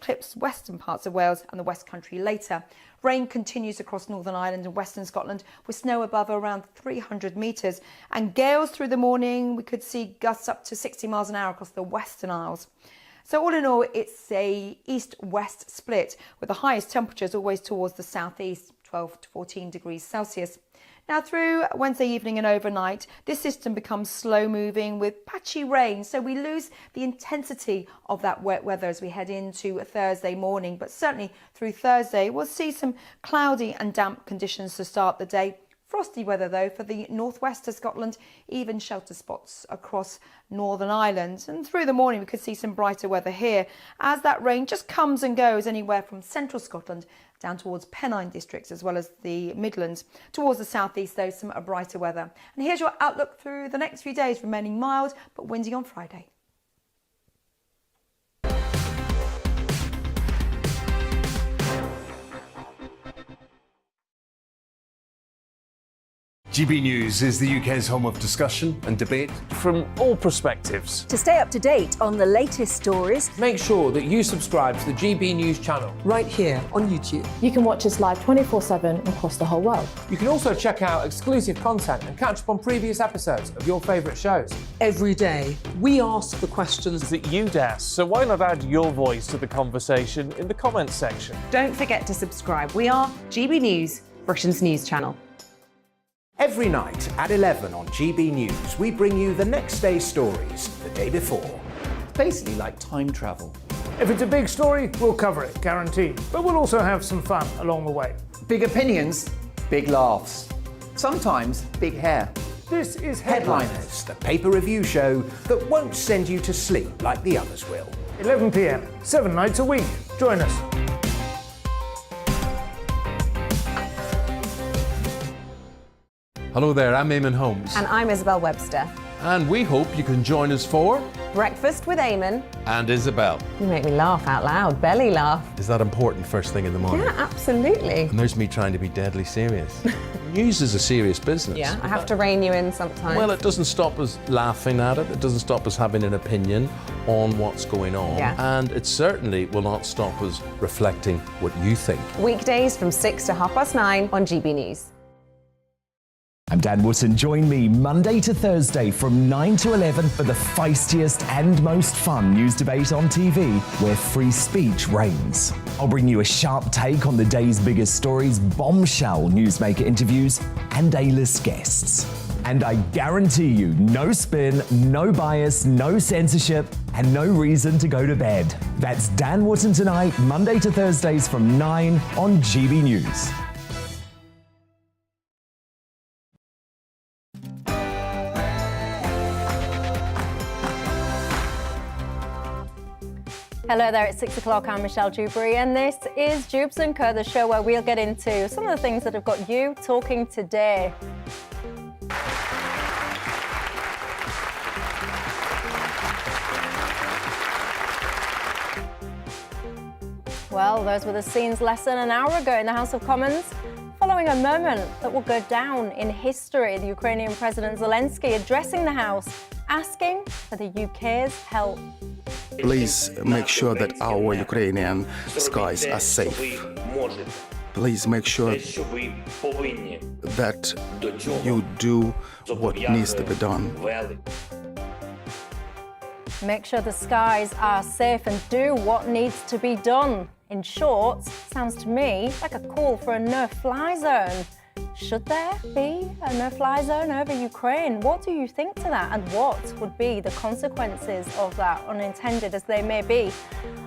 clips western parts of Wales and the West Country later. Rain continues across Northern Ireland and Western Scotland, with snow above around 300 metres. And gales through the morning. We could see gusts up to 60 miles an hour across the Western Isles. So all in all, it's a east-west split, with the highest temperatures always towards the southeast, 12 to 14 degrees Celsius. Now, through Wednesday evening and overnight, this system becomes slow-moving with patchy rain, so we lose the intensity of that wet weather as we head into Thursday morning. But certainly through Thursday, we'll see some cloudy and damp conditions to start the day. Frosty weather, though, for the northwest of Scotland, even shelter spots across Northern Ireland. And through the morning, we could see some brighter weather here, as that rain just comes and goes anywhere from central Scotland down towards Pennine districts, as well as the Midlands. Towards the southeast, though, some brighter weather. And here's your outlook through the next few days, remaining mild but windy on Friday. GB News is the UK's home of discussion and debate from all perspectives. To stay up to date on the latest stories, make sure that you subscribe to the GB News channel right here on YouTube. You can watch us live 24/7 across the whole world. You can also check out exclusive content and catch up on previous episodes of your favourite shows. Every day, we ask the questions that you'd ask, so why not add your voice to the conversation in the comments section? Don't forget to subscribe. We are GB News, Britain's news channel. Every night at 11 on GB News, we bring you the next day's stories the day before. It's basically like time travel. If it's a big story, we'll cover it, guaranteed. But we'll also have some fun along the way. Big opinions, big laughs. Sometimes big hair. This is Headliners, the paper review show that won't send you to sleep like the others will. 11 p.m, 7 nights a week. Join us. Hello there, I'm Eamon Holmes. And I'm Isabel Webster. And we hope you can join us for Breakfast with Eamon and Isabel. You make me laugh out loud, belly laugh. Is that important first thing in the morning? Yeah, absolutely. And there's me trying to be deadly serious. News is a serious business. Yeah, I have to rein you in sometimes. Well, it doesn't stop us laughing at it. It doesn't stop us having an opinion on what's going on. Yeah. And it certainly will not stop us reflecting what you think. Weekdays from 6 to 9:30 on GB News. I'm Dan Wootton. Join me Monday to Thursday from 9 to 11 for the feistiest and most fun news debate on TV, where free speech reigns. I'll bring you a sharp take on the day's biggest stories, bombshell newsmaker interviews, and A-list guests. And I guarantee you, no spin, no bias, no censorship, and no reason to go to bed. That's Dan Wootton tonight, Monday to Thursdays from 9 on GB News. Hello there, it's 6 o'clock. I'm Michelle Dewberry, and this is Dewbs & Co, the show where we'll get into some of the things that have got you talking today. Well, those were the scenes less than an hour ago in the House of Commons, following a moment that will go down in history. The Ukrainian President Zelensky addressing the House, asking for the UK's help. Please make sure that our Ukrainian skies are safe. Please make sure that you do what needs to be done. Make sure the skies are safe and do what needs to be done. In short, sounds to me like a call for a no-fly zone. Should there be a no-fly zone over Ukraine? What do you think to that, and what would be the consequences of that, unintended as they may be?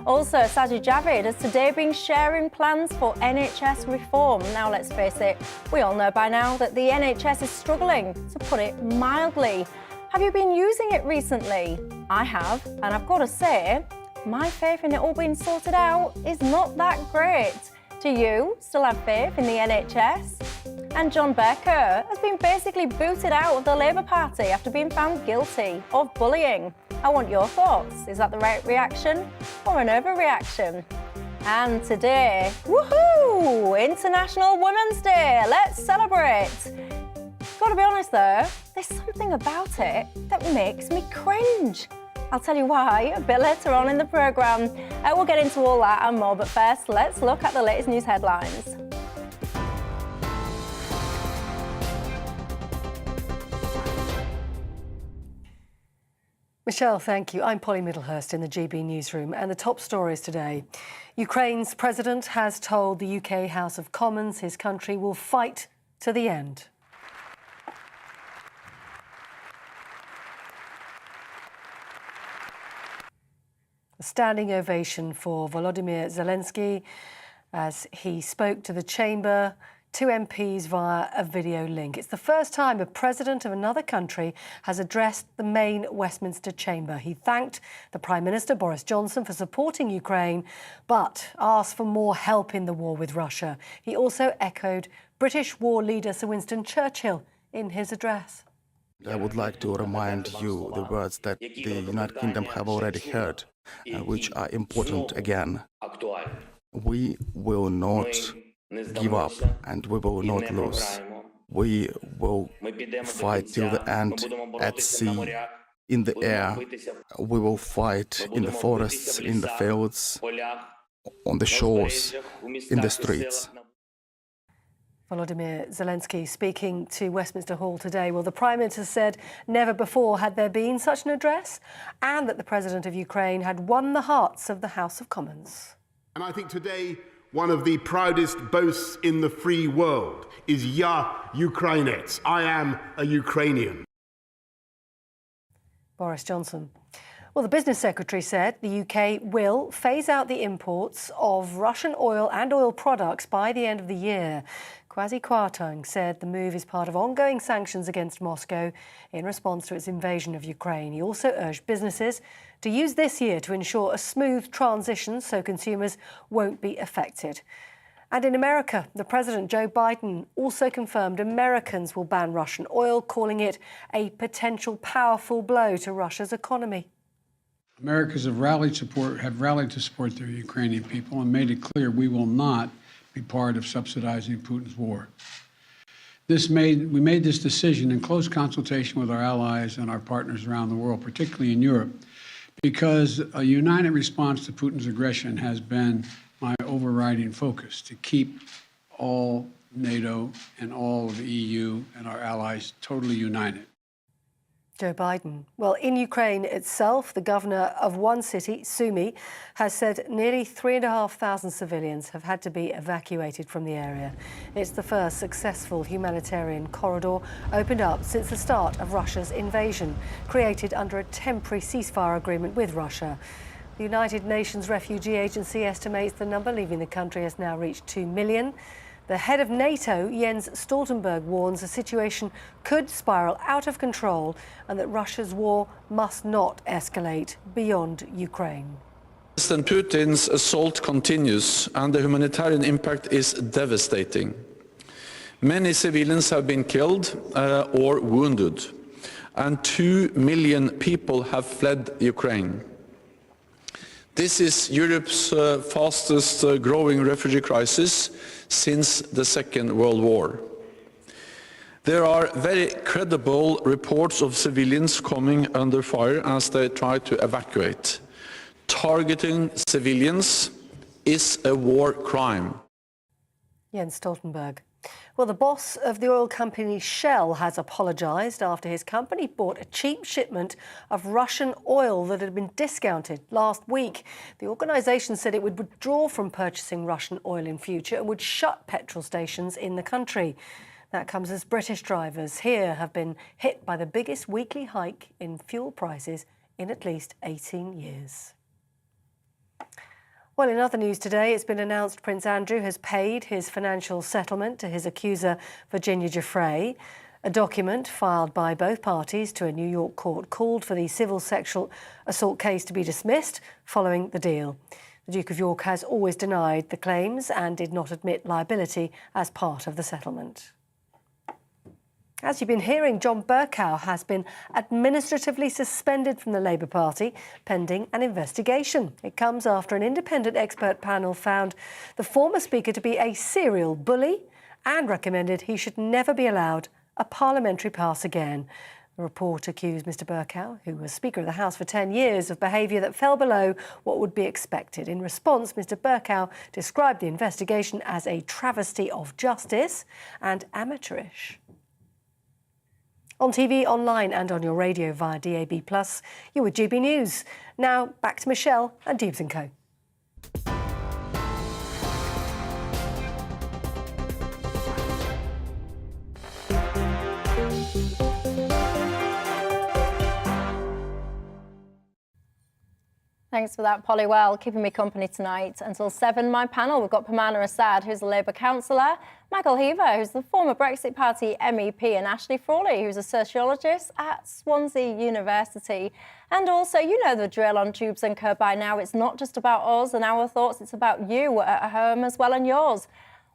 Also, Sajid Javid has today been sharing plans for NHS reform. Now, let's face it, we all know by now that the NHS is struggling, to put it mildly. Have you been using it recently? I have, and I've got to say, my faith in it all being sorted out is not that great. Do you still have faith in the NHS? And John Berker has been basically booted out of the Labour Party after being found guilty of bullying. I want your thoughts. Is that the right reaction or an overreaction? And today, woohoo! International Women's Day. Let's celebrate. Got to be honest though, there's something about it that makes me cringe. I'll tell you why a bit later on in the programme. We'll get into all that and more, but first, let's look at the latest news headlines. Michelle, thank you. I'm Polly Middlehurst in the GB newsroom, and the top stories today. Ukraine's president has told the UK House of Commons his country will fight to the end. A standing ovation for Volodymyr Zelensky as he spoke to the chamber, two MPs via a video link. It's the first time a president of another country has addressed the main Westminster chamber. He thanked the Prime Minister, Boris Johnson, for supporting Ukraine, but asked for more help in the war with Russia. He also echoed British war leader Sir Winston Churchill in his address. I would like to remind you the words that the United Kingdom have already heard, which are important again. We will not give up and we will not lose. We will fight till the end at sea, in the air. We will fight in the forests, in the fields, on the shores, in the streets. Volodymyr Zelensky speaking to Westminster Hall today. Well, the Prime Minister said never before had there been such an address, and that the President of Ukraine had won the hearts of the House of Commons. And I think today one of the proudest boasts in the free world is Ya Ukrainets. I am a Ukrainian. Boris Johnson. Well, the Business Secretary said the UK will phase out the imports of Russian oil and oil products by the end of the year. Kwasi Kwarteng said the move is part of ongoing sanctions against Moscow in response to its invasion of Ukraine. He also urged businesses to use this year to ensure a smooth transition so consumers won't be affected. And in America, the President, Joe Biden, also confirmed Americans will ban Russian oil, calling it a potential powerful blow to Russia's economy. Americans have rallied to support their Ukrainian people and made it clear we will not be part of subsidizing Putin's war. We made this decision in close consultation with our allies and our partners around the world, particularly in Europe, because a united response to Putin's aggression has been my overriding focus, to keep all NATO and all of the EU and our allies totally united. Joe Biden. Well, in Ukraine itself, the governor of one city, Sumy, has said nearly 3,500 civilians have had to be evacuated from the area. It's the first successful humanitarian corridor opened up since the start of Russia's invasion, created under a temporary ceasefire agreement with Russia. The United Nations Refugee Agency estimates the number leaving the country has now reached 2 million. The head of NATO, Jens Stoltenberg, warns the situation could spiral out of control and that Russia's war must not escalate beyond Ukraine. President Putin's assault continues and the humanitarian impact is devastating. Many civilians have been killed or wounded, and 2 million people have fled Ukraine. This is Europe's fastest growing refugee crisis since the Second World War. There are very credible reports of civilians coming under fire as they try to evacuate. Targeting civilians is a war crime. Jens Stoltenberg. Well, the boss of the oil company Shell has apologised after his company bought a cheap shipment of Russian oil that had been discounted last week. The organisation said it would withdraw from purchasing Russian oil in future and would shut petrol stations in the country. That comes as British drivers here have been hit by the biggest weekly hike in fuel prices in at least 18 years. Well, in other news today, it's been announced Prince Andrew has paid his financial settlement to his accuser, Virginia Giuffre. A document filed by both parties to a New York court called for the civil sexual assault case to be dismissed following the deal. The Duke of York has always denied the claims and did not admit liability as part of the settlement. As you've been hearing, John Burkau has been administratively suspended from the Labour Party pending an investigation. It comes after an independent expert panel found the former Speaker to be a serial bully and recommended he should never be allowed a parliamentary pass again. The report accused Mr Burkau, who was Speaker of the House for 10 years, of behaviour that fell below what would be expected. In response, Mr Burkau described the investigation as a travesty of justice and amateurish. On TV, online and on your radio via DAB+, you're with GB News. Now, back to Michelle and Dewbs & Co. Thanks for that, Polly. Well, keeping me company tonight until 7. My panel, we've got Pamana Assad, who's a Labour councillor, Michael Heaver, who's the former Brexit Party MEP, and Ashley Frawley, who's a sociologist at Swansea University. And also, you know the drill on Dewbs & Co by now. It's not just about us and our thoughts, it's about you at home as well and yours.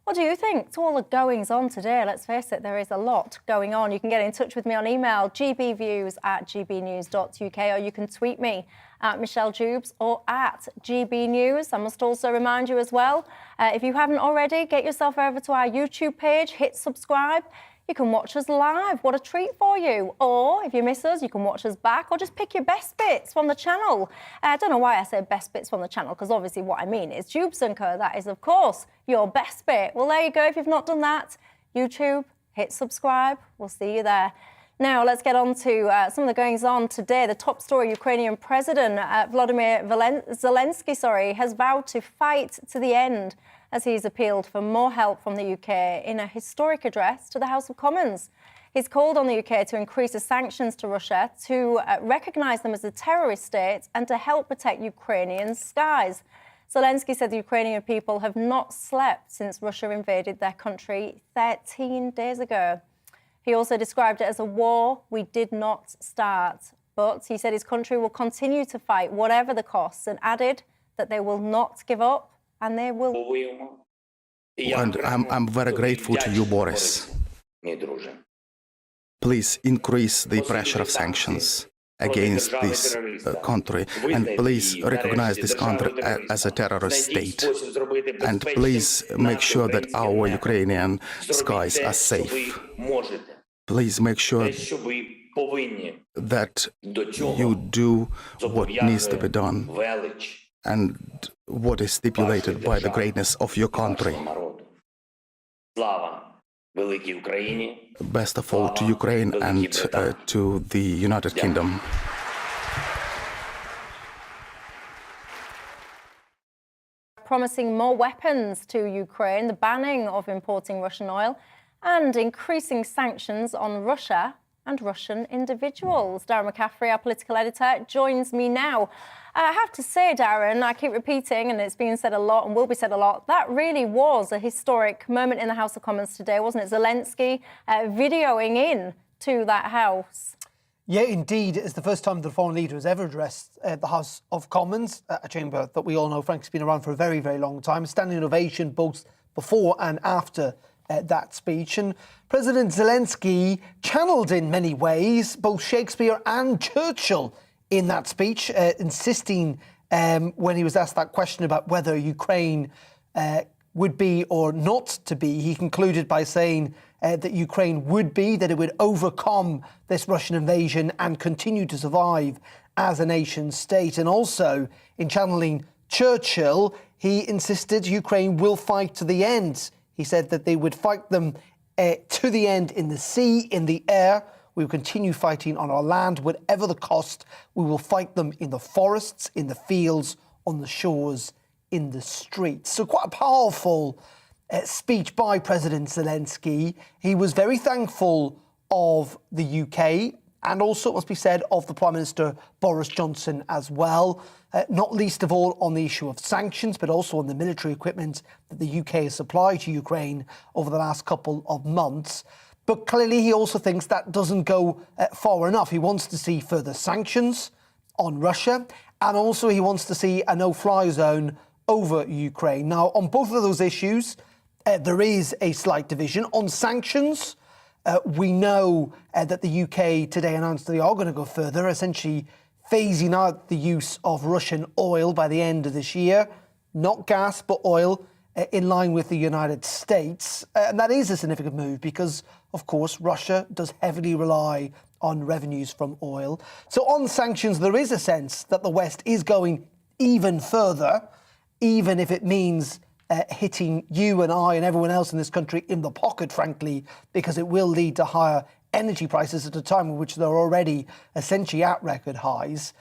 What do you think to all the goings on today? Let's face it, there is a lot going on. You can get in touch with me on email, gbviews@gbnews.uk, or you can tweet me at Michelle Dewbs or at GBNews. I must also remind you as well, if you haven't already, get yourself over to our YouTube page, hit subscribe. You can watch us live. What a treat for you. Or if you miss us, you can watch us back or just pick your best bits from the channel. I don't know why I said best bits from the channel, because obviously what I mean is Dewbs & Co. That is, of course, your best bit. Well, there you go. If you've not done that, YouTube, hit subscribe. We'll see you there. Now, let's get on to some of the goings on today. The top story, Ukrainian President Volodymyr Zelensky, has vowed to fight to the end as he's appealed for more help from the UK in a historic address to the House of Commons. He's called on the UK to increase the sanctions to Russia, to recognise them as a terrorist state and to help protect Ukrainian skies. Zelensky said the Ukrainian people have not slept since Russia invaded their country 13 days ago. He also described it as a war we did not start. But he said his country will continue to fight whatever the costs, and added that they will not give up and they will. And I'm very grateful to you, Boris. Please increase the pressure of sanctions against this country, and please recognize this country as a terrorist state. And please make sure that our Ukrainian skies are safe. Please make sure that you do what needs to be done and what is stipulated by the greatness of your country. Best of all to Ukraine and to the United Kingdom. Promising more weapons to Ukraine, the banning of importing Russian oil, and increasing sanctions on Russia and Russian individuals. Darren McCaffrey, our political editor, joins me now. I have to say, Darren, I keep repeating, and it's been said a lot and will be said a lot, that really was a historic moment in the House of Commons today, wasn't it? Zelensky videoing in to that House. Yeah, indeed. It's the first time the foreign leader has ever addressed the House of Commons, a chamber that we all know, frankly, has been around for a very, very long time. Standing ovation both before and after that speech. And President Zelensky channeled in many ways both Shakespeare and Churchill in that speech, insisting when he was asked that question about whether Ukraine would be or not to be, he concluded by saying that Ukraine would be, that it would overcome this Russian invasion and continue to survive as a nation state. And also, in channeling Churchill, he insisted Ukraine will fight to the end. He said that they would fight them to the end in the sea, in the air. We will continue fighting on our land, whatever the cost. We will fight them in the forests, in the fields, on the shores, in the streets. So quite a powerful speech by President Zelensky. He was very thankful of the UK and also, it must be said, of the Prime Minister Boris Johnson as well, not least of all on the issue of sanctions, but also on the military equipment that the UK has supplied to Ukraine over the last couple of months. But clearly he also thinks that doesn't go far enough. He wants to see further sanctions on Russia, and also he wants to see a no-fly zone over Ukraine. Now, on both of those issues, there is a slight division. On sanctions, we know that the UK today announced that they are going to go further, essentially phasing out the use of Russian oil by the end of this year. Not gas, but oil, in line with the United States. And that is a significant move because, of course, Russia does heavily rely on revenues from oil. So on sanctions, there is a sense that the West is going even further, even if it means hitting you and I and everyone else in this country in the pocket, frankly, because it will lead to higher energy prices at a time in which they're already essentially at record highs.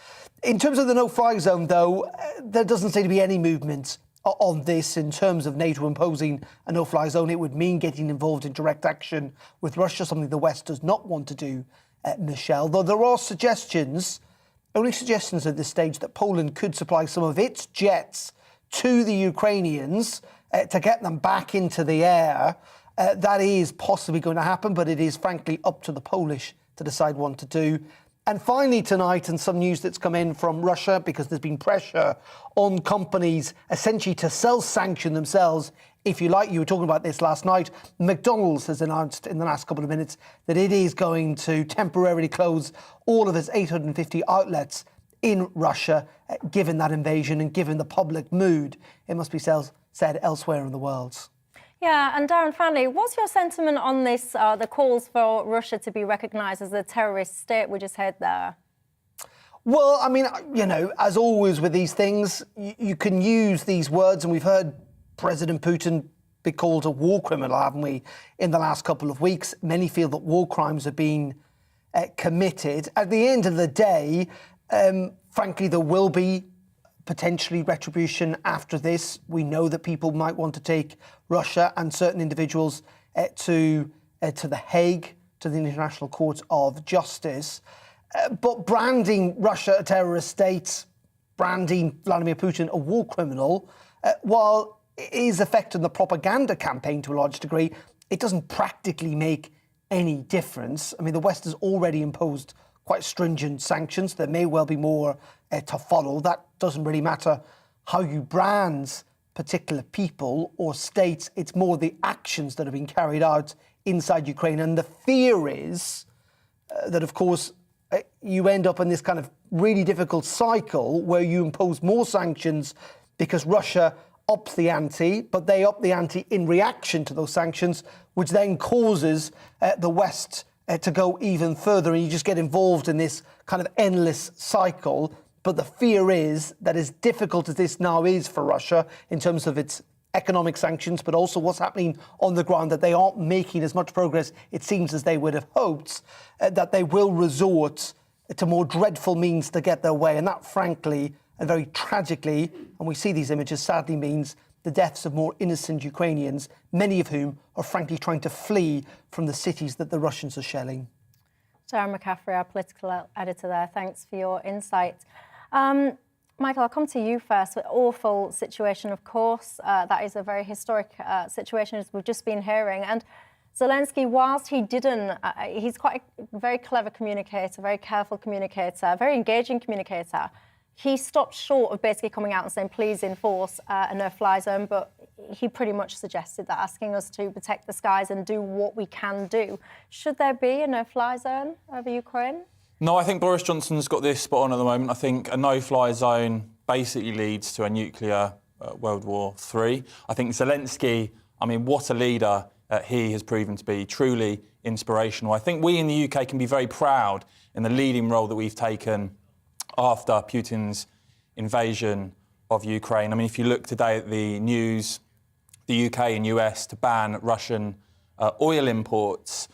In terms of the no-fly zone, though, there doesn't seem to be any movement on this in terms of NATO imposing a no-fly zone. It would mean getting involved in direct action with Russia, something the West does not want to do, Michelle, though there are suggestions, only suggestions at this stage, that Poland could supply some of its jets to the Ukrainians to get them back into the air. That is possibly going to happen, but it is frankly up to the Polish to decide what to do. And finally tonight, and some news that's come in from Russia, because there's been pressure on companies essentially to self-sanction themselves, if you like. You were talking about this last night. McDonald's has announced in the last couple of minutes that it is going to temporarily close all of its 850 outlets in Russia, given that invasion and given the public mood, it must be said, elsewhere in the world. Yeah, and Darren, finally, what's your sentiment on this, the calls for Russia to be recognised as a terrorist state we just heard there? Well, I mean, you know, as always with these things, you can use these words, and we've heard President Putin be called a war criminal, haven't we, in the last couple of weeks. Many feel that war crimes are being committed. At the end of the day, frankly, there will be potentially retribution after this. We know that people might want to take Russia and certain individuals to the Hague, to the International Court of Justice. But branding Russia a terrorist state, branding Vladimir Putin a war criminal, while it is affecting the propaganda campaign to a large degree, it doesn't practically make any difference. I mean, the West has already imposed quite stringent sanctions. There may well be more to follow. That doesn't really matter how you brand particular people or states. It's more the actions that are being carried out inside Ukraine. And the fear is that, of course, you end up in this kind of really difficult cycle where you impose more sanctions because Russia ups the ante, but they up the ante in reaction to those sanctions, which then causes the West to go even further, and you just get involved in this kind of endless cycle. But the fear is that, as difficult as this now is for Russia in terms of its economic sanctions, but also what's happening on the ground, that they aren't making as much progress, it seems, as they would have hoped, that they will resort to more dreadful means to get their way. And that, frankly, and very tragically, and we see these images, sadly means the deaths of more innocent Ukrainians, many of whom are frankly trying to flee from the cities that the Russians are shelling. Darren McCaffrey, our political editor there, thanks for your insight. Michael, I'll come to you first. An awful situation, of course. That is a very historic situation, as we've just been hearing. And Zelensky, whilst he didn't, he's quite a very clever communicator, very careful communicator, very engaging communicator. He stopped short of basically coming out and saying, please enforce a no-fly zone, but he pretty much suggested that, asking us to protect the skies and do what we can do. Should there be a no-fly zone over Ukraine? No, I think Boris Johnson's got this spot on at the moment. I think a no-fly zone basically leads to a nuclear World War III. I think Zelensky, I mean, what a leader he has proven to be, truly inspirational. I think we in the UK can be very proud in the leading role that we've taken after Putin's invasion of Ukraine. I mean, if you look today at the news, the UK and US to ban Russian oil imports,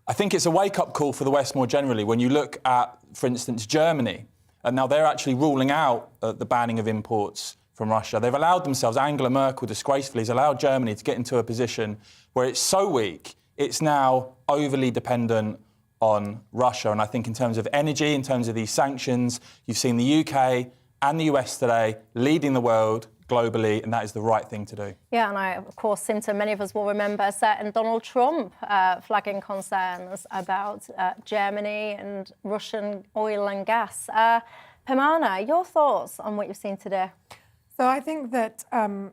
I think it's a wake-up call for the West more generally. When you look at, for instance, Germany, and now they're actually ruling out the banning of imports from Russia. They've allowed themselves, Angela Merkel disgracefully has allowed Germany to get into a position where it's so weak, it's now overly dependent on Russia. And I think in terms of energy, in terms of these sanctions, you've seen the UK and the US today leading the world globally, and that is the right thing to do. Yeah, and I, of course, Sinta, many of us will remember certain Donald Trump flagging concerns about Germany and Russian oil and gas. Pimana, your thoughts on what you've seen today? So I think that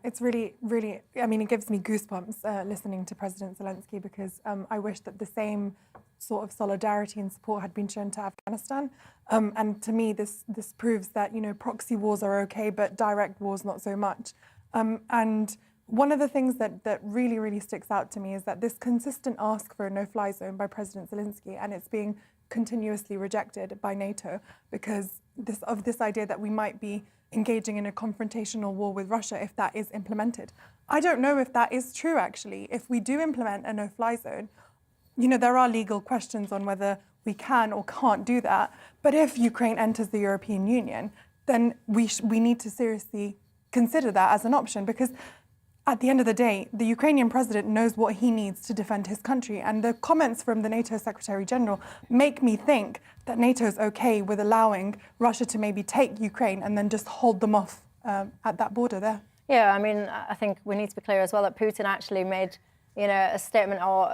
it's really, really, I mean, it gives me goosebumps listening to President Zelensky, because I wish that the same sort of solidarity and support had been shown to Afghanistan. And to me, this proves that, you know, proxy wars are okay, but direct wars not so much. And one of the things that really, really sticks out to me is that this consistent ask for a no-fly zone by President Zelensky, and it's being continuously rejected by NATO because of this idea that we might be engaging in a confrontational war with Russia if that is implemented. I don't know if that is true, actually. If we do implement a no-fly zone, you know, there are legal questions on whether we can or can't do that. But if Ukraine enters the European Union, then we need to seriously consider that as an option, because at the end of the day, the Ukrainian president knows what he needs to defend his country. And the comments from the NATO Secretary General make me think that NATO is okay with allowing Russia to maybe take Ukraine and then just hold them off at that border there. Yeah, I mean, I think we need to be clear as well that Putin actually made, you know, a statement or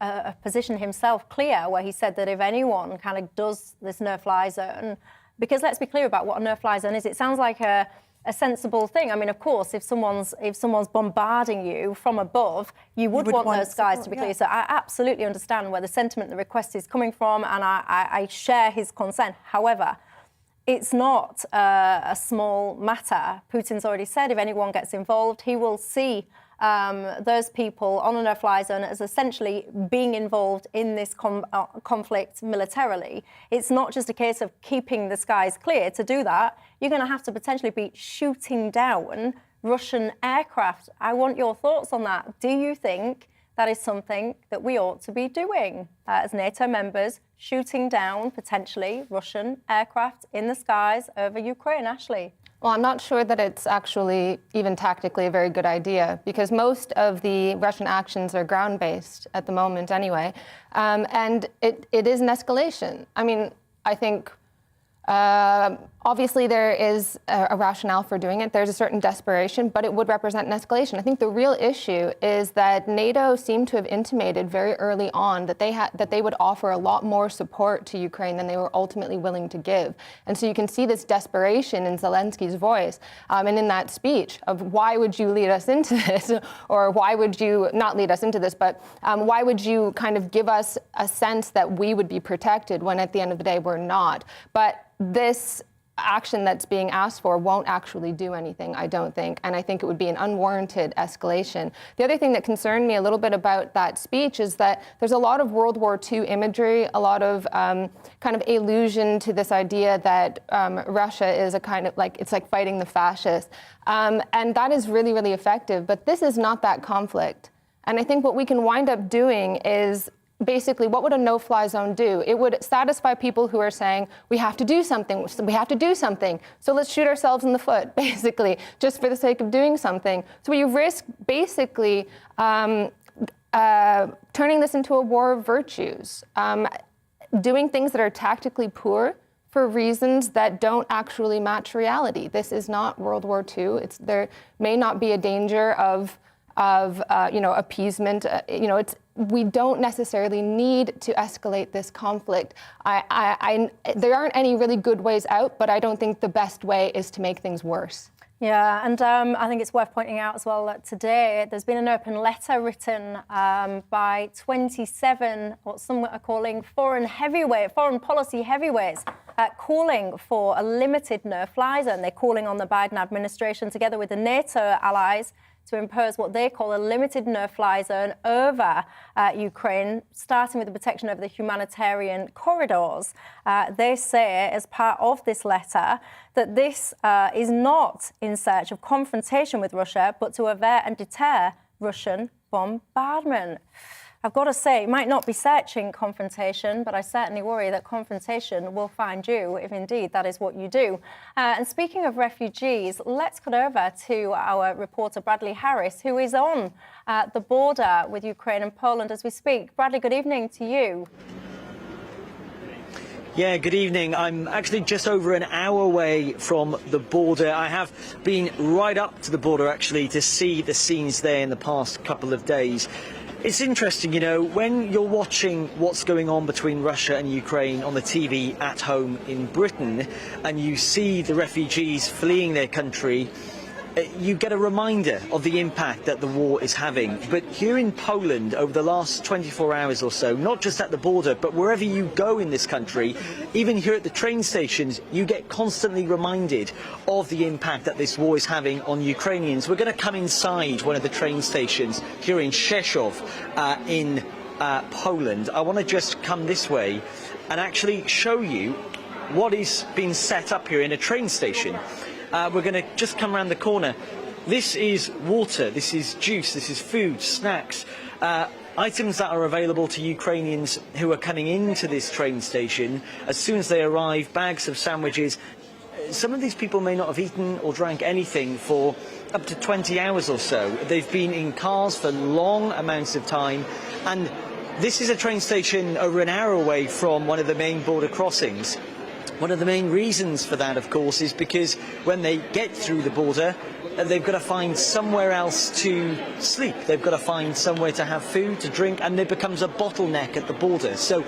a position himself clear where he said that if anyone kind of does this no-fly zone, because let's be clear about what a no-fly zone is, it sounds like a sensible thing. I mean, of course, if someone's bombarding you from above, you would want those skies to be clear. Yeah. So I absolutely understand where the sentiment, the request is coming from, and I share his concern. However, it's not a small matter. Putin's already said if anyone gets involved, he will see those people on a no-fly zone as essentially being involved in this conflict militarily. It's not just a case of keeping the skies clear. To do that, you're going to have to potentially be shooting down Russian aircraft. I want your thoughts on that. Do you think that is something that we ought to be doing as NATO members, shooting down potentially Russian aircraft in the skies over Ukraine? Ashley? Well, I'm not sure that it's actually even tactically a very good idea, because most of the Russian actions are ground-based at the moment anyway. And it is an escalation. I mean, I think obviously there is a rationale for doing it. There's a certain desperation, but it would represent an escalation. I think the real issue is that NATO seemed to have intimated very early on that they would offer a lot more support to Ukraine than they were ultimately willing to give. And so you can see this desperation in Zelensky's voice and in that speech of why would you lead us into this, or why would you not lead us into this, but why would you kind of give us a sense that we would be protected when at the end of the day we're not. But this action that's being asked for won't actually do anything, I don't think, and I think it would be an unwarranted escalation. The other thing that concerned me a little bit about that speech is that there's a lot of World War II imagery, a lot of kind of allusion to this idea that Russia is a kind of like, it's like fighting the fascists, and that is really, really effective, but this is not that conflict. And I think what we can wind up doing is basically, what would a no-fly zone do? It would satisfy people who are saying, we have to do something, so let's shoot ourselves in the foot, basically, just for the sake of doing something. So you risk basically turning this into a war of virtues, doing things that are tactically poor for reasons that don't actually match reality. This is not World War II. There may not be a danger of appeasement. We don't necessarily need to escalate this conflict. There aren't any really good ways out, but I don't think the best way is to make things worse. Yeah, and I think it's worth pointing out as well that today there's been an open letter written by 27, what some are calling foreign policy heavyweights, calling for a limited no-fly zone. They're calling on the Biden administration, together with the NATO allies, to impose what they call a limited no-fly zone over Ukraine, starting with the protection over the humanitarian corridors. They say, as part of this letter, that this is not in search of confrontation with Russia, but to avert and deter Russian bombardment. I've got to say, it might not be searching confrontation, but I certainly worry that confrontation will find you if indeed that is what you do. And speaking of refugees, let's cut over to our reporter Bradley Harris, who is on the border with Ukraine and Poland as we speak. Bradley, good evening to you. Yeah, good evening. I'm actually just over an hour away from the border. I have been right up to the border, actually, to see the scenes there in the past couple of days. It's interesting, you know, when you're watching what's going on between Russia and Ukraine on the TV at home in Britain, and you see the refugees fleeing their country, you get a reminder of the impact that the war is having. But here in Poland, over the last 24 hours or so, not just at the border, but wherever you go in this country, even here at the train stations, you get constantly reminded of the impact that this war is having on Ukrainians. We're going to come inside one of the train stations here in Rzeszów in Poland. I want to just come this way and actually show you what is being set up here in a train station. We're going to just come around the corner. This is water, this is juice, this is food, snacks, items that are available to Ukrainians who are coming into this train station. As soon as they arrive, bags of sandwiches. Some of these people may not have eaten or drank anything for up to 20 hours or so. They've been in cars for long amounts of time, and this is a train station over an hour away from one of the main border crossings. One of the main reasons for that, of course, is because when they get through the border, they've got to find somewhere else to sleep. They've got to find somewhere to have food, to drink, and there becomes a bottleneck at the border. So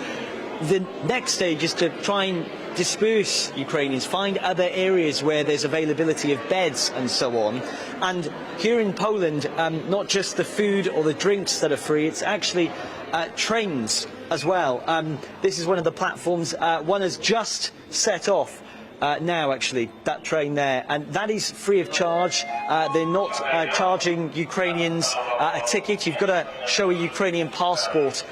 the next stage is to try and disperse Ukrainians, find other areas where there's availability of beds and so on. And here in Poland, not just the food or the drinks that are free, it's actually trains as well. This is one of the platforms. One has just set off now, actually, that train there, and that is free of charge. They're not charging Ukrainians a ticket. You've got to show a Ukrainian passport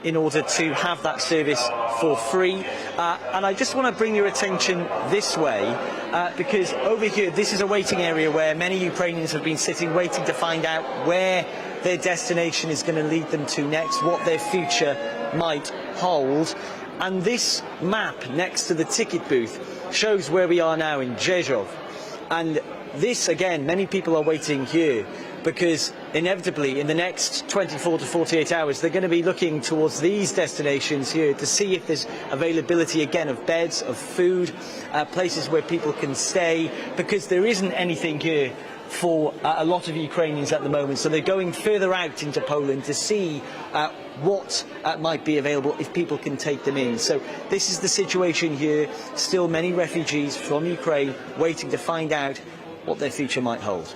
in order to have that service for free. And I just want to bring your attention this way, because over here, this is a waiting area where many Ukrainians have been sitting, waiting to find out where their destination is going to lead them to next, what their future might hold. And this map next to the ticket booth shows where we are now in Rzeszów. And this, again, many people are waiting here because inevitably in the next 24 to 48 hours they're going to be looking towards these destinations here to see if there's availability again of beds, of food, places where people can stay, because there isn't anything here for a lot of Ukrainians at the moment. So they're going further out into Poland to see what might be available if people can take them in. So this is the situation here. Still many refugees from Ukraine waiting to find out what their future might hold.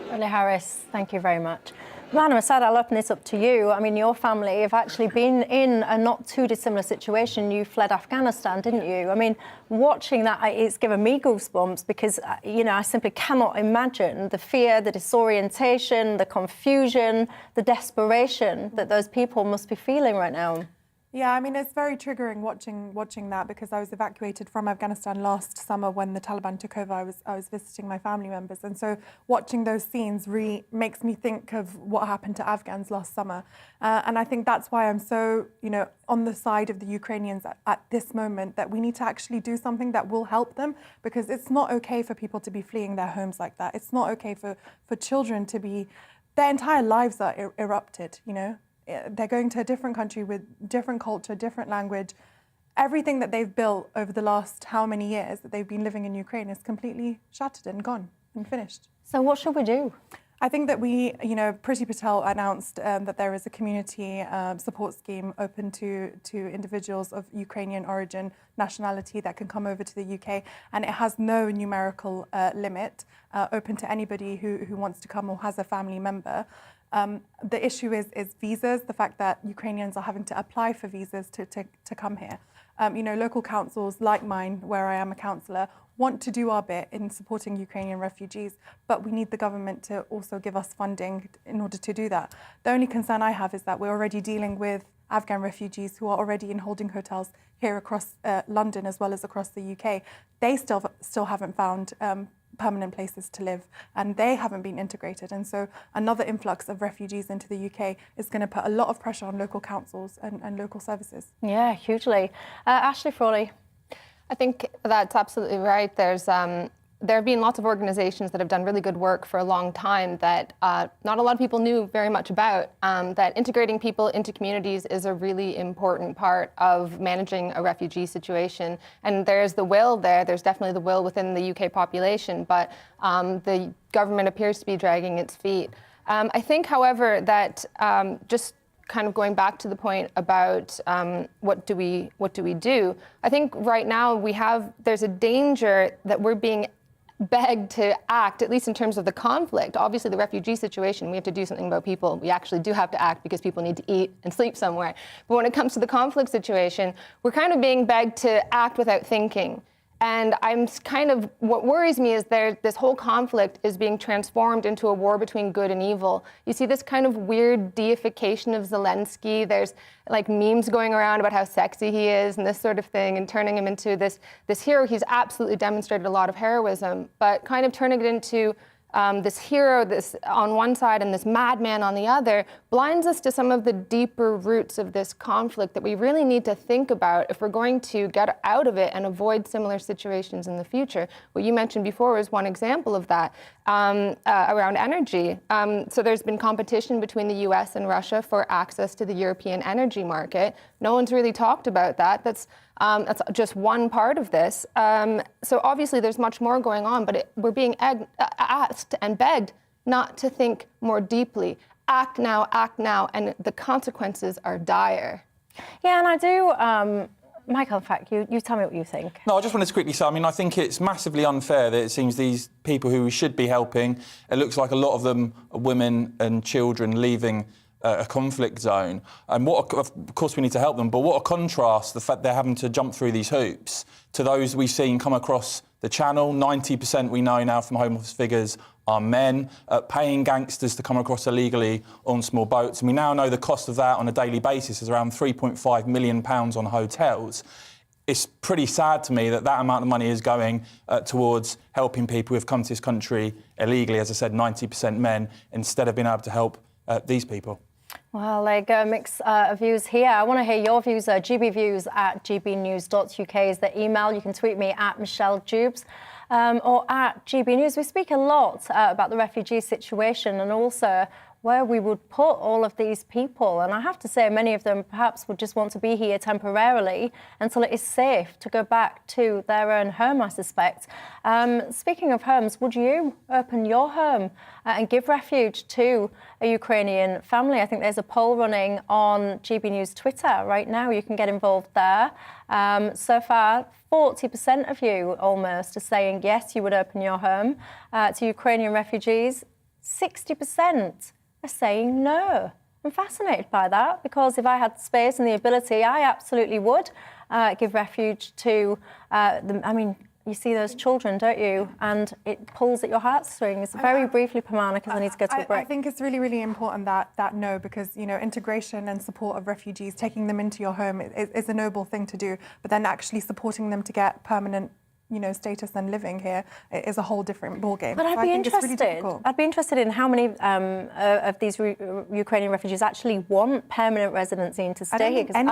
Riley Harris, thank you very much. Rana Masad, I'll open this up to you. I mean, your family have actually been in a not too dissimilar situation. You fled Afghanistan, didn't you? I mean, watching that, it's given me goosebumps because, you know, I simply cannot imagine the fear, the disorientation, the confusion, the desperation that those people must be feeling right now. Yeah, I mean, it's very triggering watching that, because I was evacuated from Afghanistan last summer when the Taliban took over. I was visiting my family members, and so watching those scenes really makes me think of what happened to Afghans last summer. And I think that's why I'm so, you know, on the side of the Ukrainians at this moment, that we need to actually do something that will help them, because it's not okay for people to be fleeing their homes like that. It's not okay for children to be, their entire lives are erupted, you know. They're going to a different country with different culture, different language. Everything that they've built over the last how many years that they've been living in Ukraine is completely shattered and gone and finished. So what should we do? I think that we, you know, Priti Patel announced that there is a community support scheme open to individuals of Ukrainian origin, nationality, that can come over to the UK, and it has no numerical limit, open to anybody who wants to come or has a family member. The issue is visas, the fact that Ukrainians are having to apply for visas to come here. You know, local councils like mine, where I am a councillor, want to do our bit in supporting Ukrainian refugees, but we need the government to also give us funding in order to do that. The only concern I have is that we're already dealing with Afghan refugees who are already in holding hotels here across London as well as across the UK. They still haven't found permanent places to live, and they haven't been integrated. And so another influx of refugees into the UK is going to put a lot of pressure on local councils and local services. Yeah, hugely. Ashley Frawley. I think that's absolutely right. There have been lots of organizations that have done really good work for a long time that not a lot of people knew very much about, that integrating people into communities is a really important part of managing a refugee situation. And there's the will there. There's definitely the will within the UK population, but the government appears to be dragging its feet. I think, however, that just kind of going back to the point about what do we do, I think right now there's a danger that we're being begged to act, at least in terms of the conflict. Obviously, the refugee situation, we have to do something about people. We actually do have to act because people need to eat and sleep somewhere. But when it comes to the conflict situation, we're kind of being begged to act without thinking. And what worries me is this whole conflict is being transformed into a war between good and evil. You see this kind of weird deification of Zelensky. There's like memes going around about how sexy he is and this sort of thing, and turning him into this hero. He's absolutely demonstrated a lot of heroism, but kind of turning it into this hero this on one side and this madman on the other blinds us to some of the deeper roots of this conflict that we really need to think about if we're going to get out of it and avoid similar situations in the future. What you mentioned before was one example of that around energy. So there's been competition between the US and Russia for access to the European energy market. No one's really talked about that. That's just one part of this. So obviously there's much more going on, but we're being asked and begged not to think more deeply. Act now, and the consequences are dire. Yeah, and I do, Michael, in fact, you tell me what you think. No, I just wanted to quickly say, I mean, I think it's massively unfair that it seems these people who we should be helping, it looks like a lot of them are women and children leaving a conflict zone. And of course we need to help them, but what a contrast, the fact they're having to jump through these hoops to those we've seen come across the channel. 90% we know now from Home Office figures are men, paying gangsters to come across illegally on small boats. And we now know the cost of that on a daily basis is around £3.5 million on hotels. It's pretty sad to me that amount of money is going towards helping people who've come to this country illegally, as I said, 90% men, instead of being able to help these people. Well, like a mix of views here. I want to hear your views. gbviews@gbnews.uk is the email. You can tweet me at Michelle Dewbs or at GBNews. We speak a lot about the refugee situation and also where we would put all of these people. And I have to say, many of them perhaps would just want to be here temporarily until it is safe to go back to their own home, I suspect. Speaking of homes, would you open your home and give refuge to a Ukrainian family? I think there's a poll running on GB News Twitter right now. You can get involved there. So far, 40% of you almost are saying yes, you would open your home to Ukrainian refugees. 60% are saying no. I'm fascinated by that because if I had space and the ability, I absolutely would give refuge to I mean, you see those children, don't you? And it pulls at your heartstrings. Very briefly, Pamana, because I need to go to a break. I think it's really, really important that no, because, you know, integration and support of refugees, taking them into your home is a noble thing to do, but then actually supporting them to get permanent, you know, status and living here is a whole different ballgame. But I'd be interested. I'd be interested in how many of these Ukrainian refugees actually want permanent residency and to stay here. Because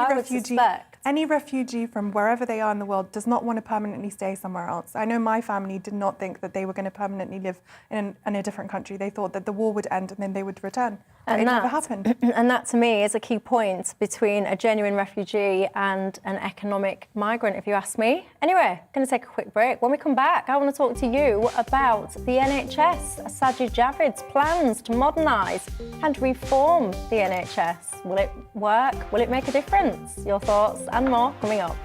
any refugee from wherever they are in the world does not want to permanently stay somewhere else. I know my family did not think that they were going to permanently live in a different country. They thought that the war would end and then they would return. But it never happened. And that, to me, is a key point between a genuine refugee and an economic migrant, if you ask me. Anyway, going to take a quick break. When we come back, I want to talk to you about the NHS, Sajid Javid's plans to modernise and reform the NHS. Will it work? Will it make a difference? Your thoughts and more coming up.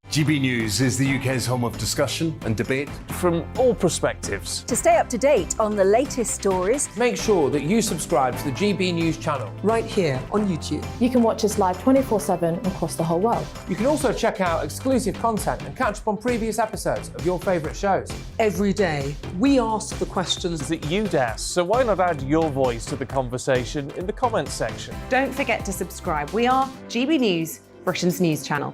GB News is the UK's home of discussion and debate from all perspectives. To stay up to date on the latest stories, make sure that you subscribe to the GB News channel. Right here on YouTube. You can watch us live 24/7 across the whole world. You can also check out exclusive content and catch up on previous episodes of your favourite shows. Every day, we ask the questions that you'd ask, so why not add your voice to the conversation in the comments section? Don't forget to subscribe. We are GB News, Britain's news channel.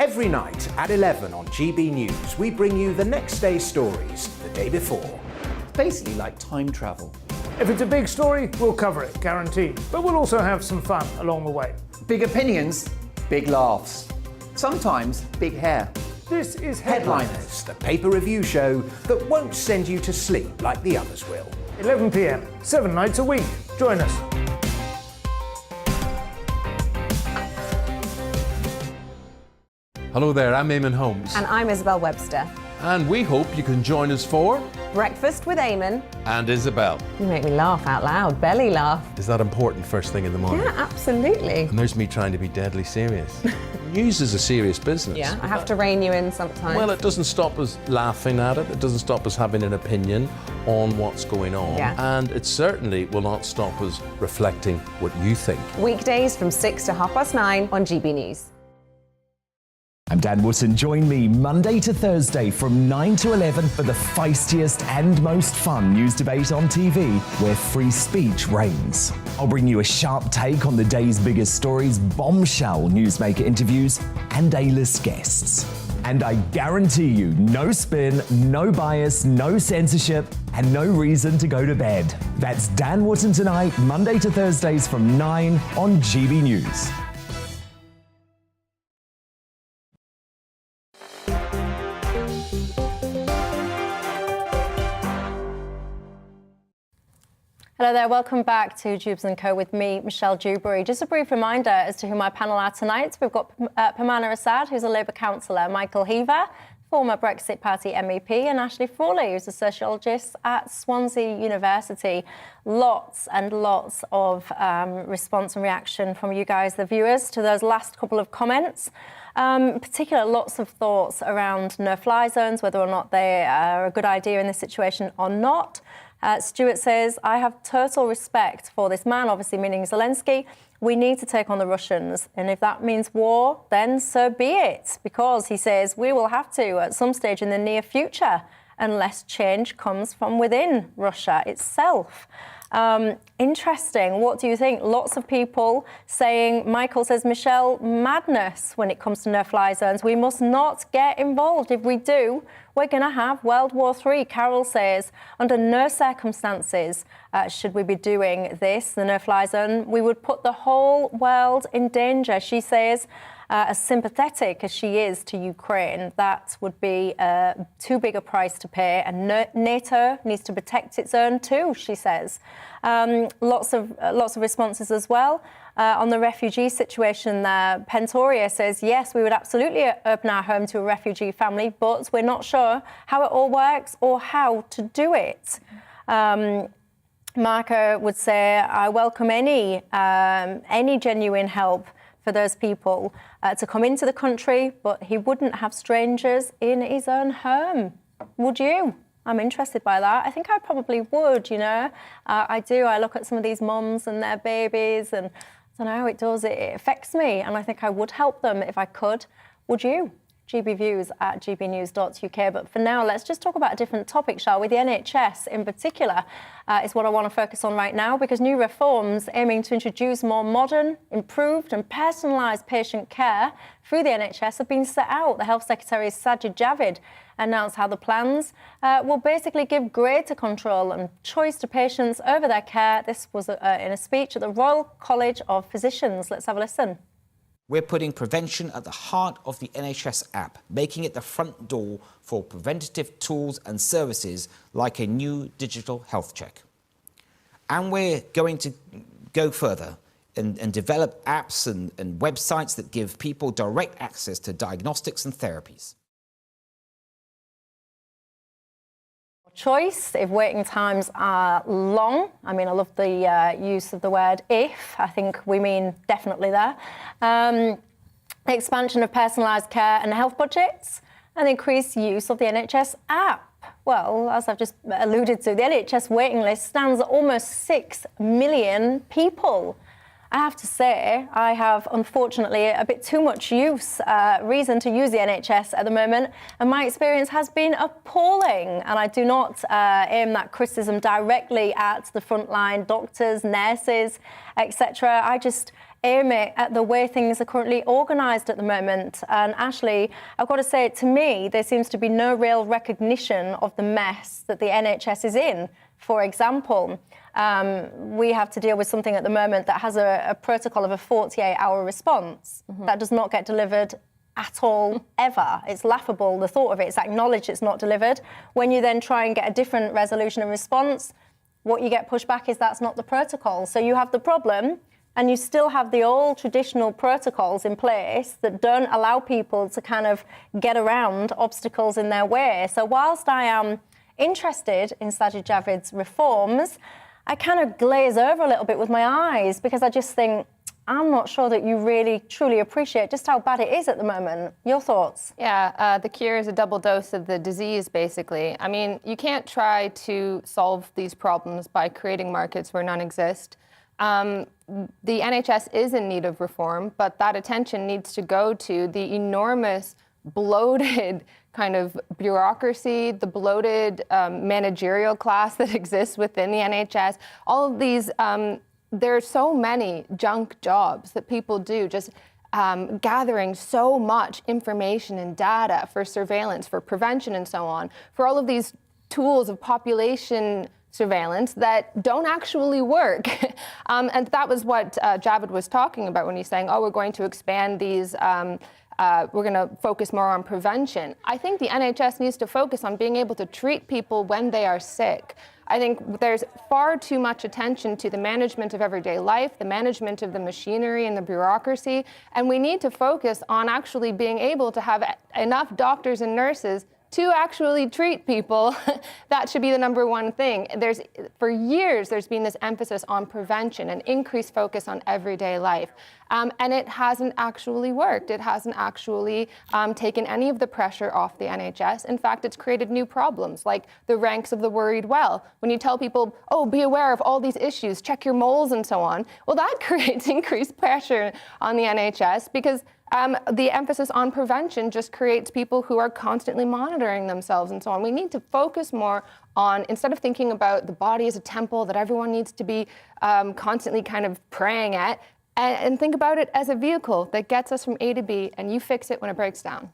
Every night at 11 on GB News, we bring you the next day's stories the day before. Basically like time travel. If it's a big story, we'll cover it, guaranteed. But we'll also have some fun along the way. Big opinions, big laughs. Sometimes big hair. This is Headliners, the paper review show that won't send you to sleep like the others will. 11 p.m, 7 nights a week. Join us. Hello there, I'm Eamon Holmes. and I'm Isabel Webster. And we hope you can join us for Breakfast with Eamon. And Isabel. You make me laugh out loud, belly laugh. Is that important first thing in the morning? Yeah, absolutely. And there's me trying to be deadly serious. News is a serious business. Yeah, I have to rein you in sometimes. Well, it doesn't stop us laughing at it. It doesn't stop us having an opinion on what's going on. Yeah. And it certainly will not stop us reflecting what you think. Weekdays from 6 to 9:30 on GB News. I'm Dan Wootton. Join me Monday to Thursday from 9 to 11 for the feistiest and most fun news debate on TV, where free speech reigns. I'll bring you a sharp take on the day's biggest stories, bombshell newsmaker interviews, and A-list guests. And I guarantee you, no spin, no bias, no censorship, and no reason to go to bed. That's Dan Wootton Tonight, Monday to Thursdays from 9 on GB News. Hello there, welcome back to Dewbs & Co with me, Michelle Dewberry. Just a brief reminder as to who my panel are tonight. We've got Pamana Assad, who's a Labour councillor, Michael Heaver, former Brexit Party MEP, and Ashley Frawley, who's a sociologist at Swansea University. Lots and lots of response and reaction from you guys, the viewers, to those last couple of comments. In particular, lots of thoughts around no-fly zones, whether or not they are a good idea in this situation or not. Stuart says, I have total respect for this man, obviously meaning Zelensky. We need to take on the Russians. And if that means war, then so be it. Because, he says, we will have to at some stage in the near future, unless change comes from within Russia itself. Interesting. What do you think? Lots of people saying, Michael says, Michelle, madness when it comes to no-fly zones. We must not get involved. If we do, we're going to have World War III. Carol says, under no circumstances should we be doing this, the no-fly zone. We would put the whole world in danger. She says, as sympathetic as she is to Ukraine, that would be too big a price to pay. And NATO needs to protect its own too, she says. Lots of responses as well. On the refugee situation there, Pentoria says, yes, we would absolutely open our home to a refugee family, but we're not sure how it all works or how to do it. Marco would say, I welcome any genuine help for those people to come into the country, but he wouldn't have strangers in his own home. Would you? I'm interested by that. I think I probably would, you know. I do. I look at some of these mums and their babies and I don't know how it does. It affects me, and I think I would help them if I could. Would you? GBviews at gbnews.uk. But for now, let's just talk about a different topic, shall we? The NHS in particular is what I want to focus on right now, because new reforms aiming to introduce more modern, improved and personalised patient care through the NHS have been set out. The Health Secretary, Sajid Javid, announced how the plans will basically give greater control and choice to patients over their care. This was in a speech at the Royal College of Physicians. Let's have a listen. We're putting prevention at the heart of the NHS app, making it the front door for preventative tools and services like a new digital health check. And we're going to go further and develop apps and websites that give people direct access to diagnostics and therapies. Choice if waiting times are long. I mean, I love the use of the word if. I think we mean definitely there. Expansion of personalised care and health budgets, and increased use of the NHS app. Well, as I've just alluded to, the NHS waiting list stands at almost 6 million people. I have to say, I have, unfortunately, a bit too much reason to use the NHS at the moment, and my experience has been appalling. And I do not aim that criticism directly at the frontline doctors, nurses, etc. I just aim it at the way things are currently organised at the moment. And Ashley, I've got to say, to me, there seems to be no real recognition of the mess that the NHS is in. For example, we have to deal with something at the moment that has a protocol of a 48-hour response. That does not get delivered at all, ever. It's laughable, the thought of it. It's acknowledged it's not delivered. When you then try and get a different resolution and response, what you get pushed back is that's not the protocol. So you have the problem, and you still have the old traditional protocols in place that don't allow people to kind of get around obstacles in their way. So whilst I am interested in Sajid Javid's reforms, I kind of glaze over a little bit with my eyes because I just think, I'm not sure that you really, truly appreciate just how bad it is at the moment. Your thoughts? Yeah, the cure is a double dose of the disease, basically. I mean, you can't try to solve these problems by creating markets where none exist. The NHS is in need of reform, but that attention needs to go to the enormous, bloated kind of bureaucracy, the bloated managerial class that exists within the NHS. All of these there are so many junk jobs that people do, just gathering so much information and data for surveillance, for prevention and so on, for all of these tools of population surveillance that don't actually work. And that was what Javid was talking about when he's saying, oh, we're going to expand these, we're going to focus more on prevention. I think the NHS needs to focus on being able to treat people when they are sick. I think there's far too much attention to the management of everyday life, the management of the machinery and the bureaucracy, and we need to focus on actually being able to have enough doctors and nurses to actually treat people. That should be the number one thing. For years, there's been this emphasis on prevention and increased focus on everyday life. And it hasn't actually worked. It hasn't actually taken any of the pressure off the NHS. In fact, it's created new problems, like the ranks of the worried well. When you tell people, oh, be aware of all these issues, check your moles and so on, well, that creates increased pressure on the NHS because the emphasis on prevention just creates people who are constantly monitoring themselves and so on. We need to focus more on, instead of thinking about the body as a temple that everyone needs to be constantly kind of praying at, and think about it as a vehicle that gets us from A to B, and you fix it when it breaks down.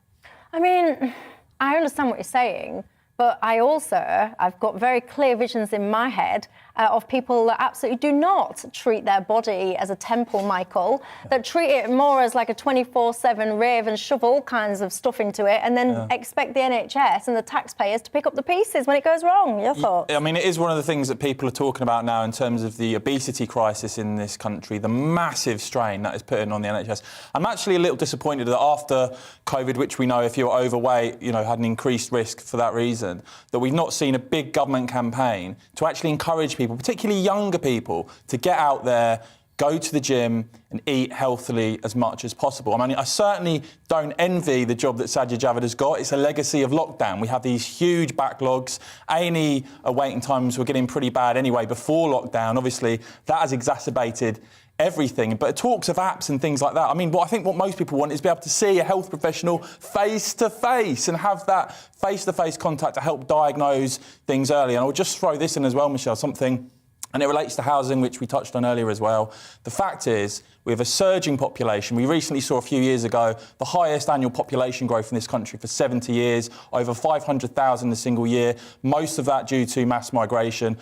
I mean, I understand what you're saying, but I've got very clear visions in my head of people that absolutely do not treat their body as a temple, Michael, that treat it more as like a 24/7 rave and shove all kinds of stuff into it and then expect the NHS and the taxpayers to pick up the pieces when it goes wrong. Your thoughts? I mean, it is one of the things that people are talking about now in terms of the obesity crisis in this country, the massive strain that is putting on the NHS. I'm actually a little disappointed that after COVID, which we know if you're overweight, had an increased risk for that reason, that we've not seen a big government campaign to actually encourage people, particularly younger people, to get out there, go to the gym and eat healthily as much as possible. I mean, I certainly don't envy the job that Sajid Javid has got. It's a legacy of lockdown. We have these huge backlogs. A&E waiting times were getting pretty bad anyway before lockdown. Obviously, that has exacerbated everything. But it talks of apps and things like that. I mean, I think what most people want is to be able to see a health professional face-to-face and have that face-to-face contact to help diagnose things early. And I'll just throw this in as well, Michelle, something, and it relates to housing, which we touched on earlier as well. The fact is, we have a surging population. We recently saw a few years ago the highest annual population growth in this country for 70 years, over 500,000 a single year, most of that due to mass migration.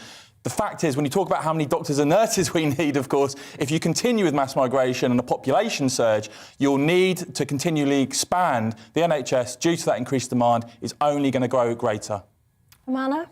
The fact is, when you talk about how many doctors and nurses we need, of course, if you continue with mass migration and a population surge, you'll need to continually expand. The NHS, due to that increased demand, is only going to grow greater. Amana?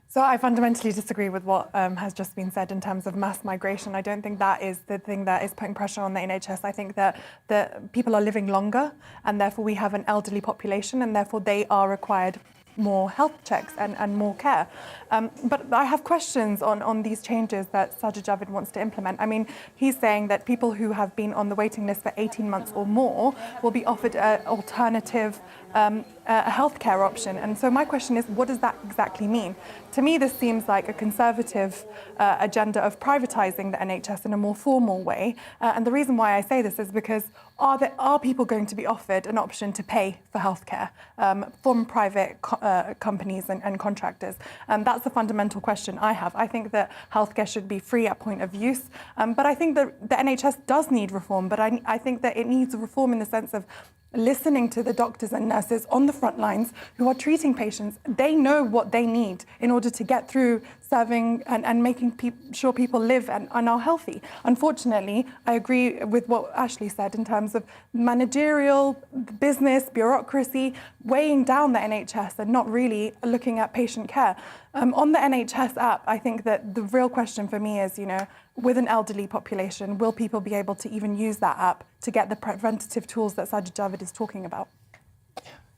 So I fundamentally disagree with what has just been said in terms of mass migration. I don't think that is the thing that is putting pressure on the NHS. I think that people are living longer, and therefore we have an elderly population, and therefore they are required more health checks and more care. But I have questions on these changes that Sajid Javid wants to implement. I mean, he's saying that people who have been on the waiting list for 18 months or more will be offered an alternative healthcare option. And so my question is, what does that exactly mean? To me, this seems like a conservative agenda of privatising the NHS in a more formal way. And the reason why I say this is because are people going to be offered an option to pay for healthcare from private companies and contractors? That's the fundamental question I have. I think that healthcare should be free at point of use. But I think that the NHS does need reform. But I think that it needs reform in the sense of listening to the doctors and nurses on the front lines who are treating patients. They know what they need in order to get through serving and making sure people live and are healthy. Unfortunately, I agree with what Ashley said in terms of managerial, business, bureaucracy, weighing down the NHS and not really looking at patient care. On the NHS app, I think that the real question for me is, with an elderly population, will people be able to even use that app to get the preventative tools that Sajid Javid is talking about?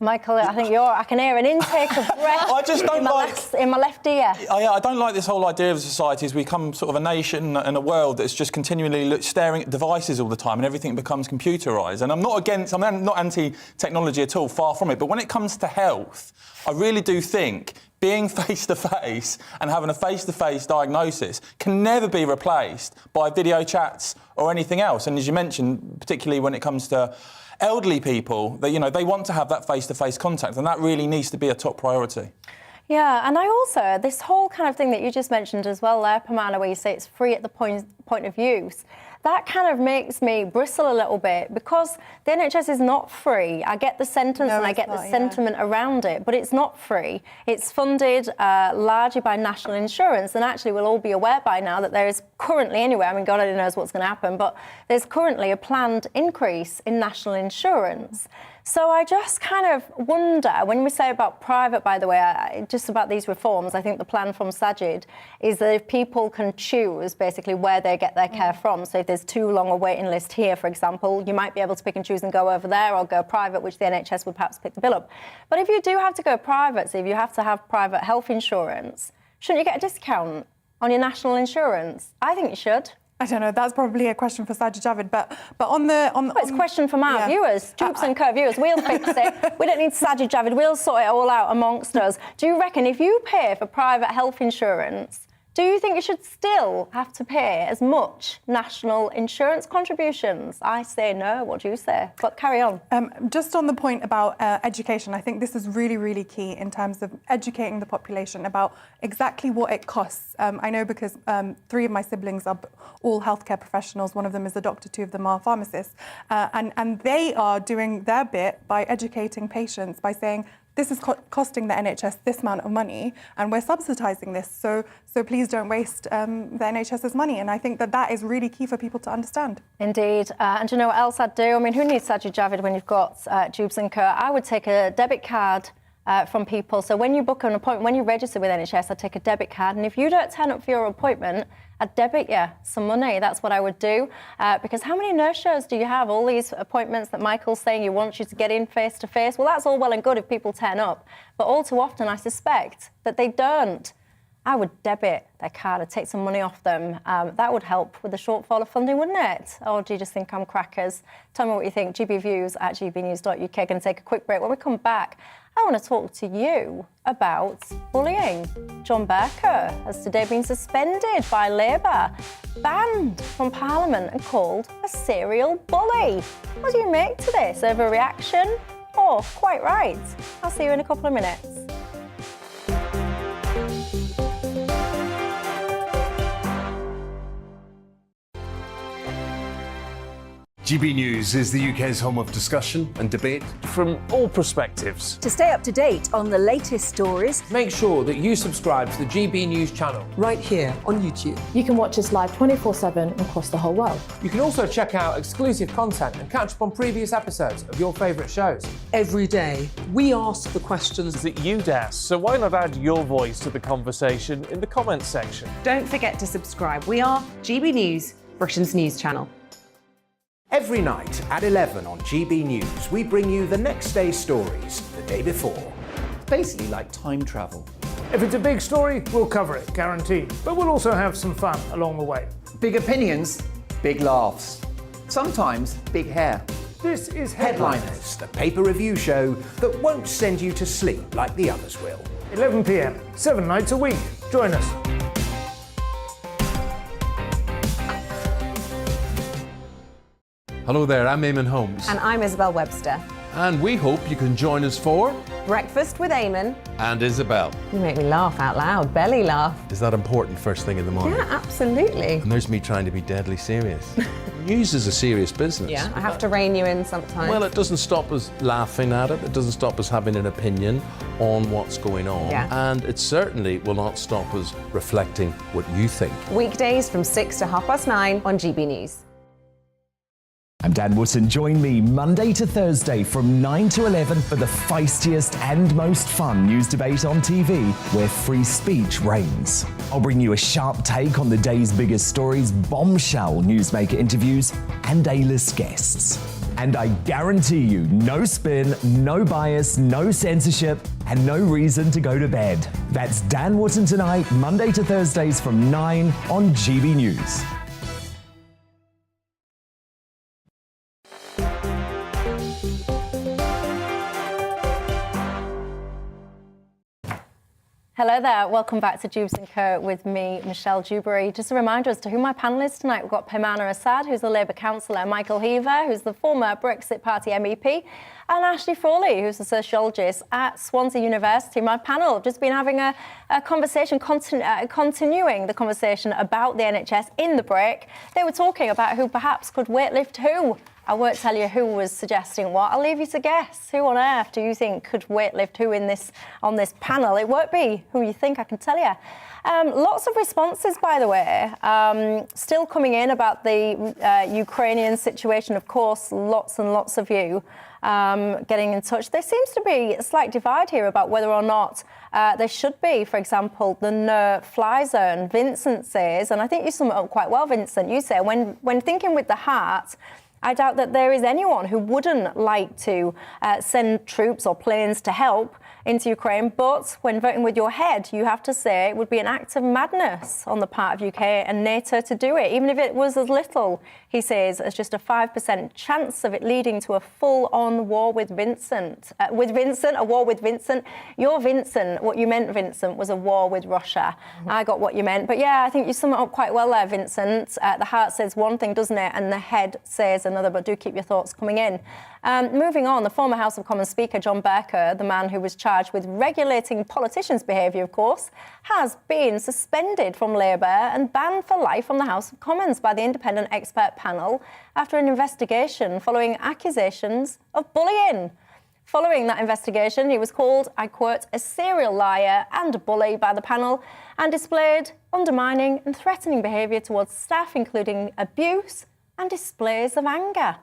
Michael, I think I can hear an intake of breath I just don't in my left ear. I don't like this whole idea of society as we become sort of a nation and a world that's just continually staring at devices all the time and everything becomes computerised. And I'm not anti-technology at all, far from it. But when it comes to health, I really do think being face-to-face and having a face-to-face diagnosis can never be replaced by video chats or anything else. And as you mentioned, particularly when it comes to elderly people, they want to have that face-to-face contact, and that really needs to be a top priority. Yeah, and I also, this whole kind of thing that you just mentioned as well there, Pamana, where you say it's free at the point of use, that kind of makes me bristle a little bit because the NHS is not free. I get the sentence and I get the sentiment around it, but it's not free. It's funded largely by national insurance, and actually we'll all be aware by now that there is currently, anyway, I mean, God only knows what's going to happen, but there's currently a planned increase in national insurance. So I just kind of wonder, when we say about private, by the way, just about these reforms, I think the plan from Sajid is that if people can choose basically where they get their care from, so if there's too long a waiting list here, for example, you might be able to pick and choose and go over there or go private, which the NHS would perhaps pick the bill up. But if you do have to go private, so if you have to have private health insurance, shouldn't you get a discount on your national insurance? I think you should. I don't know. That's probably a question for Sajid Javid, but it's a question from our viewers, Dewbs and Co viewers. We'll fix it. We don't need Sajid Javid. We'll sort it all out amongst us. Do you reckon if you pay for private health insurance, do you think you should still have to pay as much national insurance contributions? I say no. What do you say? But carry on. Just on the point about education, I think this is really, really key in terms of educating the population about exactly what it costs. I know because 3 of my siblings are all healthcare professionals. One of them is a doctor, 2 of them are pharmacists. And they are doing their bit by educating patients, by saying, this is costing the NHS this amount of money, and we're subsidising this. So please don't waste the NHS's money. And I think that is really key for people to understand. Indeed. And do you know what else I'd do? I mean, who needs Sajid Javid when you've got Dewbs and Co? I would take a debit card from people. So when you book an appointment, when you register with NHS, I'd take a debit card. And if you don't turn up for your appointment, I'd debit you some money. That's what I would do. Because how many nurse shows do you have? All these appointments that Michael's saying you want you to get in face to face. Well, that's all well and good if people turn up. But all too often, I suspect that they don't. I would debit their card. I'd take some money off them. That would help with the shortfall of funding, wouldn't it? Or do you just think I'm crackers? Tell me what you think. GBviews at gbnews.uk. Going to take a quick break. When we come back, I want to talk to you about bullying. John Berker has today been suspended by Labour, banned from Parliament and called a serial bully. What do you make to this? Overreaction? Or quite right? I'll see you in a couple of minutes. GB News is the UK's home of discussion and debate from all perspectives. To stay up to date on the latest stories, make sure that you subscribe to the GB News channel. Right here on YouTube. You can watch us live 24/7 across the whole world. You can also check out exclusive content and catch up on previous episodes of your favourite shows. Every day, we ask the questions that you'd ask, so why not add your voice to the conversation in the comments section? Don't forget to subscribe. We are GB News, Britain's news channel. Every night at 11 on GB News, we bring you the next day's stories the day before. Basically like time travel. If it's a big story, we'll cover it, guaranteed. But we'll also have some fun along the way. Big opinions, big laughs. Sometimes big hair. This is Headliners, the paper review show that won't send you to sleep like the others will. 11 p.m, 7 nights a week. Join us. Hello there, I'm Eamon Holmes. And I'm Isabel Webster. And we hope you can join us for Breakfast with Eamon and Isabel. You make me laugh out loud, belly laugh. Is that important first thing in the morning? Yeah, absolutely. And there's me trying to be deadly serious. News is a serious business. Yeah, I have to rein you in sometimes. Well, it doesn't stop us laughing at it. It doesn't stop us having an opinion on what's going on. Yeah. And it certainly will not stop us reflecting what you think. Weekdays from 6 to 9:30 on GB News. I'm Dan Wootton. Join me Monday to Thursday from 9 to 11 for the feistiest and most fun news debate on TV, where free speech reigns. I'll bring you a sharp take on the day's biggest stories, bombshell newsmaker interviews, and A-list guests. And I guarantee you, no spin, no bias, no censorship, and no reason to go to bed. That's Dan Wootton Tonight, Monday to Thursdays from 9 on GB News. Hello there, welcome back to Dewbs & Co with me, Michelle Dewberry. Just a reminder as to who my panel is tonight. We've got Pimana Assad, who's the Labour councillor, Michael Heaver, who's the former Brexit Party MEP, and Ashley Frawley, who's a sociologist at Swansea University. My panel have just been having a conversation, continuing the conversation about the NHS in the break. They were talking about who perhaps could weightlift who. I won't tell you who was suggesting what. I'll leave you to guess. Who on earth do you think could weightlift who on this panel? It won't be who you think, I can tell you. Lots of responses, by the way, still coming in about the Ukrainian situation. Of course, lots and lots of you getting in touch. There seems to be a slight divide here about whether or not there should be, for example, the no-fly zone. Vincent says, and I think you sum it up quite well, Vincent, you say, when thinking with the heart, I doubt that there is anyone who wouldn't like to send troops or planes to help into Ukraine, but when voting with your head, you have to say it would be an act of madness on the part of UK and NATO to do it, even if it was as little, he says, as just a 5% chance of it leading to a full-on war with Vincent. A war with Vincent. Your Vincent, what you meant, Vincent, was a war with Russia. I got what you meant. But yeah, I think you sum it up quite well there, Vincent. The heart says one thing, doesn't it? And the head says another, but do keep your thoughts coming in. Moving on, the former House of Commons Speaker, John Berker, the man who was charged with regulating politicians' behaviour, of course, has been suspended from Labour and banned for life from the House of Commons by the independent expert panel after an investigation following accusations of bullying. Following that investigation, he was called, I quote, a serial liar and a bully by the panel and displayed undermining and threatening behaviour towards staff, including abuse and displays of anger.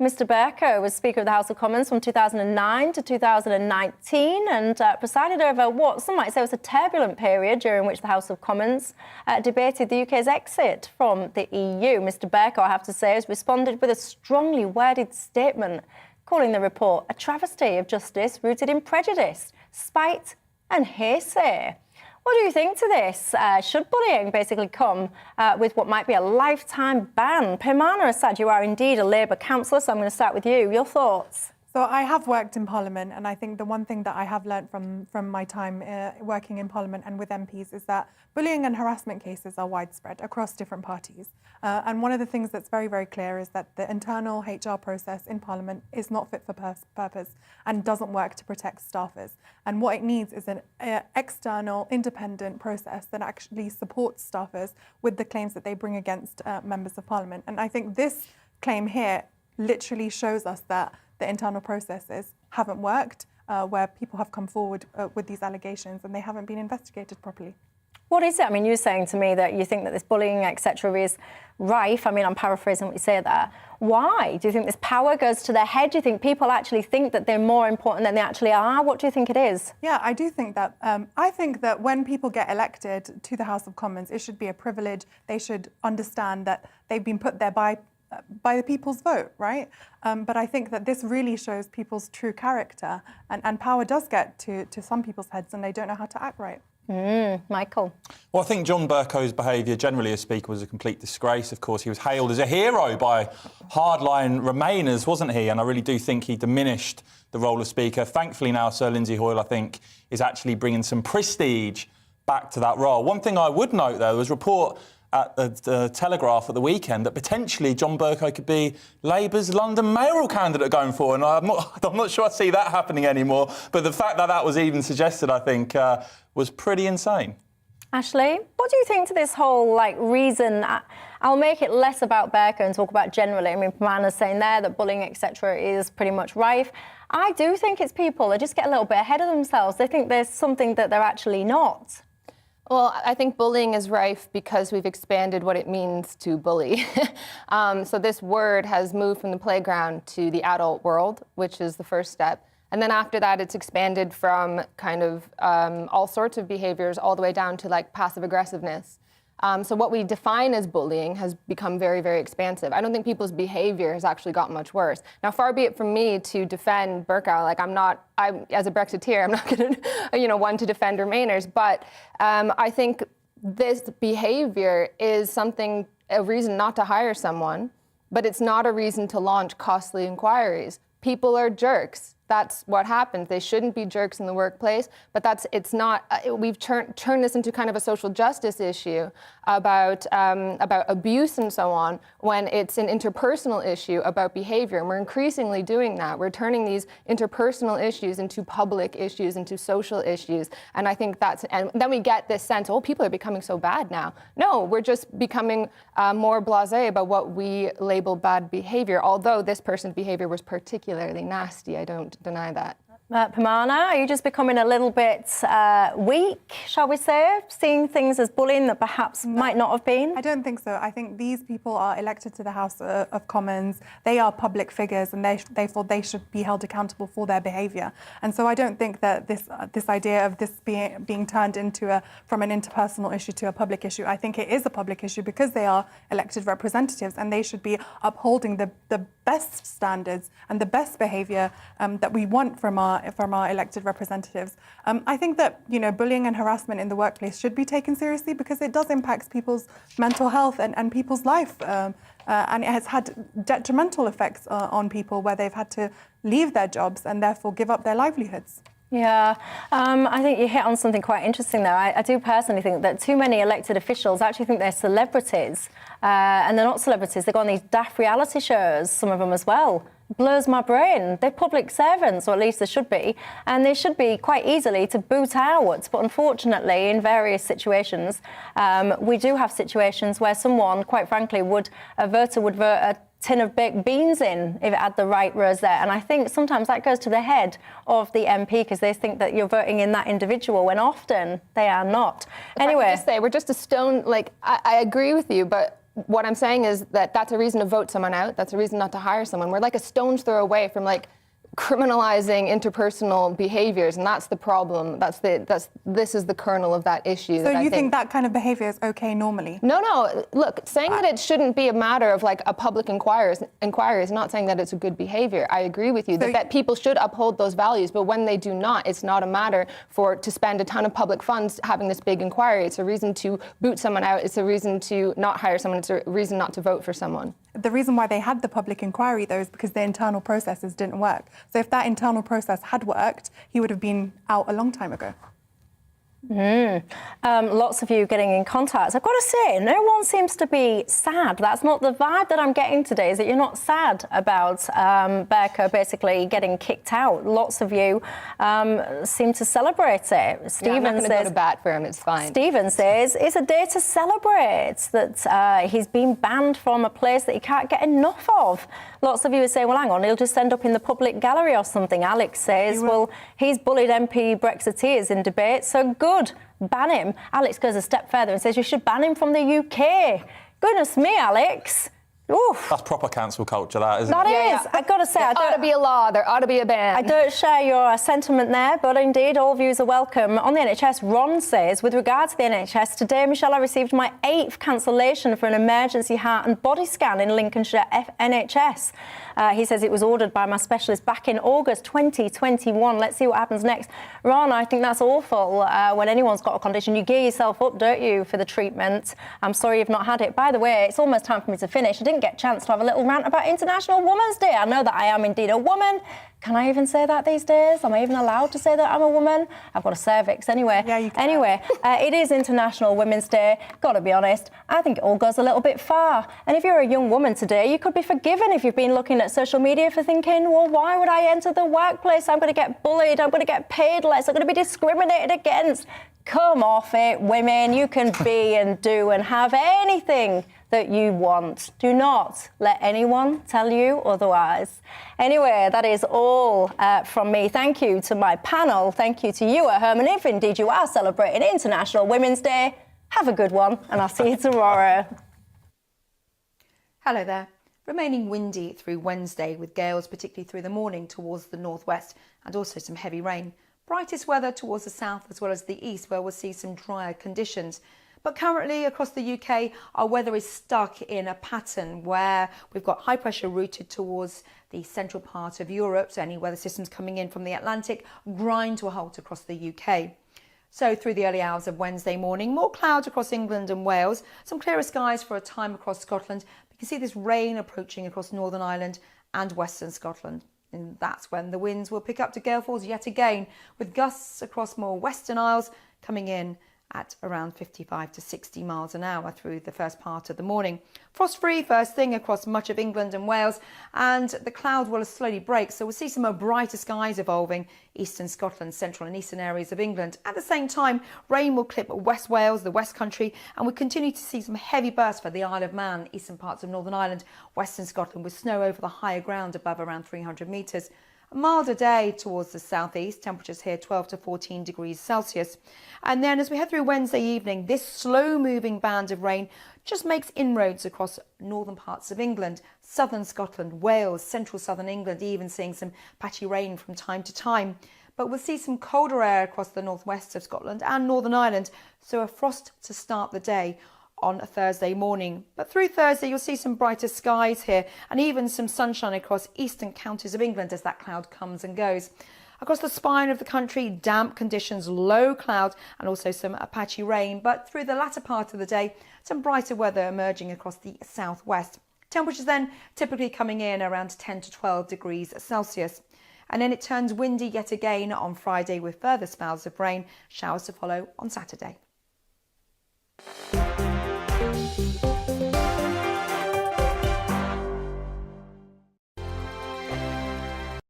Mr Burkau was Speaker of the House of Commons from 2009 to 2019 and presided over what some might say was a turbulent period during which the House of Commons debated the UK's exit from the EU. Mr Burkau, I have to say, has responded with a strongly worded statement calling the report a travesty of justice rooted in prejudice, spite and hearsay. What do you think to this? Should bullying basically come with what might be a lifetime ban? Pimana Assad, you are indeed a Labour councillor, so I'm going to start with you. Your thoughts? So I have worked in Parliament, and I think the one thing that I have learnt from my time working in Parliament and with MPs is that bullying and harassment cases are widespread across different parties. And one of the things that's very, very clear is that the internal HR process in Parliament is not fit for purpose and doesn't work to protect staffers. And what it needs is an external, independent process that actually supports staffers with the claims that they bring against members of Parliament. And I think this claim here literally shows us that the internal processes haven't worked, where people have come forward with these allegations and they haven't been investigated properly. What is it? I mean, you're saying to me that you think that this bullying, etc., is rife. I mean, I'm paraphrasing what you say there. Why? Do you think this power goes to their head? Do you think people actually think that they're more important than they actually are? What do you think it is? Yeah, I do think that. I think that when people get elected to the House of Commons, it should be a privilege. They should understand that they've been put there by the people's vote, right? But I think that this really shows people's true character, and power does get to some people's heads and they don't know how to act right. Michael? Well, I think John Berkow's behaviour generally as Speaker was a complete disgrace. Of course, he was hailed as a hero by hardline Remainers, wasn't he? And I really do think he diminished the role of Speaker. Thankfully now, Sir Lindsay Hoyle, I think, is actually bringing some prestige back to that role. One thing I would note, though, was a report at the Telegraph at the weekend that potentially John Burkau could be Labour's London mayoral candidate going forward. And I'm not sure I see that happening anymore. But the fact that that was even suggested, I think, was pretty insane. Ashley, what do you think to this whole reason? I'll make it less about Berker and talk about generally. I mean, Pimana's saying there that bullying, etc., is pretty much rife. I do think it's people that just get a little bit ahead of themselves. They think there's something that they're actually not. Well, I think bullying is rife because we've expanded what it means to bully. So this word has moved from the playground to the adult world, which is the first step. And then after that, it's expanded from kind of all sorts of behaviors all the way down to like passive aggressiveness. So what we define as bullying has become very, very expansive. I don't think people's behavior has actually gotten much worse. Now, far be it from me to defend Burkau. Like as a Brexiteer, I'm not going to, one to defend Remainers. But I think this behavior is a reason not to hire someone, but it's not a reason to launch costly inquiries. People are jerks. That's what happens. They shouldn't be jerks in the workplace, but it's not. We've turned this into kind of a social justice issue about abuse and so on, when it's an interpersonal issue about behavior. And we're increasingly doing that. We're turning these interpersonal issues into public issues, into social issues. And I think and then we get this sense, people are becoming so bad now. No, we're just becoming more blasé about what we label bad behavior, although this person's behavior was particularly nasty. I don't deny that. Pamana, are you just becoming a little bit weak, shall we say, seeing things as bullying that perhaps might not have been? I don't think so. I think these people are elected to the House of Commons. They are public figures, and therefore they should be held accountable for their behaviour. And so I don't think that this idea of this being turned into from an interpersonal issue to a public issue. I think it is a public issue because they are elected representatives, and they should be upholding the best standards and the best behaviour that we want from our elected representatives. I think that bullying and harassment in the workplace should be taken seriously because it does impact people's mental health and people's life, and it has had detrimental effects on people where they've had to leave their jobs and therefore give up their livelihoods. Yeah, I think you hit on something quite interesting there. I do personally think that too many elected officials actually think they're celebrities, and they're not celebrities. They go on these daft reality shows, some of them as well. Blows my brain. They're public servants, or at least they should be, and they should be quite easily to boot out. But unfortunately, in various situations, we do have situations where someone, quite frankly, would vote a tin of baked beans in if it had the right rosette. And I think sometimes that goes to the head of the MP because they think that you're voting in that individual when often they are not. Anyway, I just say we're just a stone. I agree with you, but what I'm saying is that that's a reason to vote someone out. That's a reason not to hire someone. We're like a stone's throw away from criminalizing interpersonal behaviors, and that's the problem. This is the kernel of that issue. So you think that kind of behavior is okay normally? No. Look, saying that it shouldn't be a matter of a public inquiry is not saying that it's a good behavior. I agree with you that people should uphold those values, but when they do not, it's not a matter to spend a ton of public funds having this big inquiry. It's a reason to boot someone out. It's a reason to not hire someone. It's a reason not to vote for someone. The reason why they had the public inquiry, though, is because the internal processes didn't work. So if that internal process had worked, he would have been out a long time ago. Lots of you getting in contact. I've got to say, no one seems to be sad. That's not the vibe that I'm getting today, is that you're not sad about Berker basically getting kicked out. Lots of you seem to celebrate it. I'm not going to go to bat for him, it's fine. Stephen says it's a day to celebrate that he's been banned from a place that he can't get enough of. Lots of you are saying, well, hang on, he'll just end up in the public gallery or something. Alex says, well, he's bullied MP Brexiteers in debate, so good, ban him. Alex goes a step further and says you should ban him from the UK. Goodness me, Alex. Oof. That's proper cancel culture, that, isn't it? Yeah. That is. I've got to say, there ought to be a law. There ought to be a ban. I don't share your sentiment there, but indeed, all views are welcome. On the NHS, Ron says, with regard to the NHS, today, Michelle, I received my 8th cancellation for an emergency heart and body scan in Lincolnshire NHS. He says it was ordered by my specialist back in August 2021. Let's see what happens next. Ron, I think that's awful. When anyone's got a condition, you gear yourself up, don't you, for the treatment. I'm sorry you've not had it. By the way, it's almost time for me to finish. I didn't get a chance to have a little rant about International Women's Day. I know that I am indeed a woman. Can I even say that these days? Am I even allowed to say that I'm a woman? I've got a cervix anyway. Yeah, you can. Anyway, it is International Women's Day. Got to be honest, I think it all goes a little bit far. And if you're a young woman today, you could be forgiven if you've been looking at social media for thinking, well, why would I enter the workplace? I'm going to get bullied. I'm going to get paid less. I'm going to be discriminated against. Come off it, women. You can be and do and have anything that you want. Do not let anyone tell you otherwise. Anyway, that is all from me. Thank you to my panel. Thank you to you at home. And if indeed you are celebrating International Women's Day, have a good one, and I'll see you tomorrow. Hello there. Remaining windy through Wednesday with gales particularly through the morning towards the northwest and also some heavy rain. Brightest weather towards the south as well as the east where we'll see some drier conditions. But currently across the UK our weather is stuck in a pattern where we've got high pressure routed towards the central part of Europe, so any weather systems coming in from the Atlantic grind to a halt across the UK. So through the early hours of Wednesday morning, more clouds across England and Wales, some clearer skies for a time across Scotland. You can see this rain approaching across Northern Ireland and Western Scotland. And that's when the winds will pick up to galefuls yet again, with gusts across more Western Isles coming in at around 55 to 60 miles an hour through the first part of the morning. Frost-free first thing across much of England and Wales, and the cloud will slowly break, so we'll see some more brighter skies evolving eastern Scotland, central and eastern areas of England. At the same time, rain will clip West Wales, the West Country, and we continue to see some heavy bursts for the Isle of Man, eastern parts of Northern Ireland, Western Scotland, with snow over the higher ground above around 300 metres. A milder day towards the southeast, temperatures here 12 to 14 degrees Celsius. And then as we head through Wednesday evening, this slow-moving band of rain just makes inroads across northern parts of England, southern Scotland, Wales, central southern England, even seeing some patchy rain from time to time. But we'll see some colder air across the northwest of Scotland and Northern Ireland, so a frost to start the day on a Thursday morning. But through Thursday you'll see some brighter skies here and even some sunshine across eastern counties of England as that cloud comes and goes. Across the spine of the country, damp conditions, low cloud and also some patchy rain. But through the latter part of the day, some brighter weather emerging across the southwest. Temperatures then typically coming in around 10 to 12 degrees Celsius. And then it turns windy yet again on Friday with further spells of rain, showers to follow on Saturday.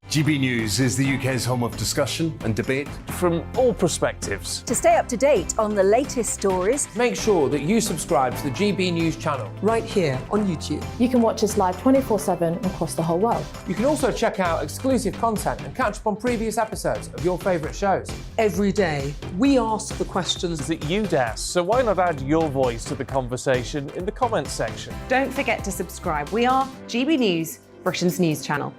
GB News is the UK's home of discussion and debate from all perspectives. To stay up to date on the latest stories, make sure that you subscribe to the GB News channel right here on YouTube. You can watch us live 24/7 across the whole world. You can also check out exclusive content and catch up on previous episodes of your favourite shows. Every day, we ask the questions that you'd ask, so why not add your voice to the conversation in the comments section? Don't forget to subscribe. We are GB News, Britain's news channel.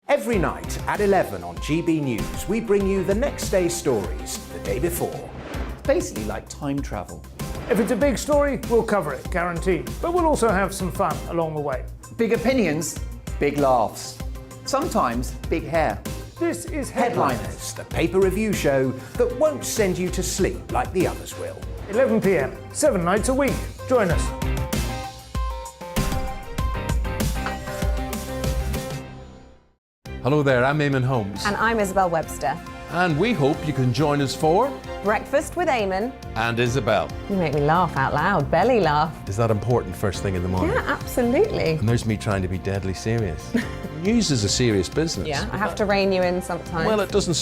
Every night at 11 on GB News, we bring you the next day's stories the day before. It's basically like time travel. If it's a big story, we'll cover it, guaranteed. But we'll also have some fun along the way. Big opinions, big laughs. Sometimes big hair. This is Headliners, the paper review show that won't send you to sleep like the others will. 11 p.m, 7 nights a week. Join us. Hello there, I'm Eamon Holmes. And I'm Isabel Webster. And we hope you can join us for Breakfast with Eamon and Isabel. You make me laugh out loud, belly laugh. Is that important first thing in the morning? Yeah, absolutely. And there's me trying to be deadly serious. News is a serious business. Yeah, I have to rein you in sometimes. Well, it doesn't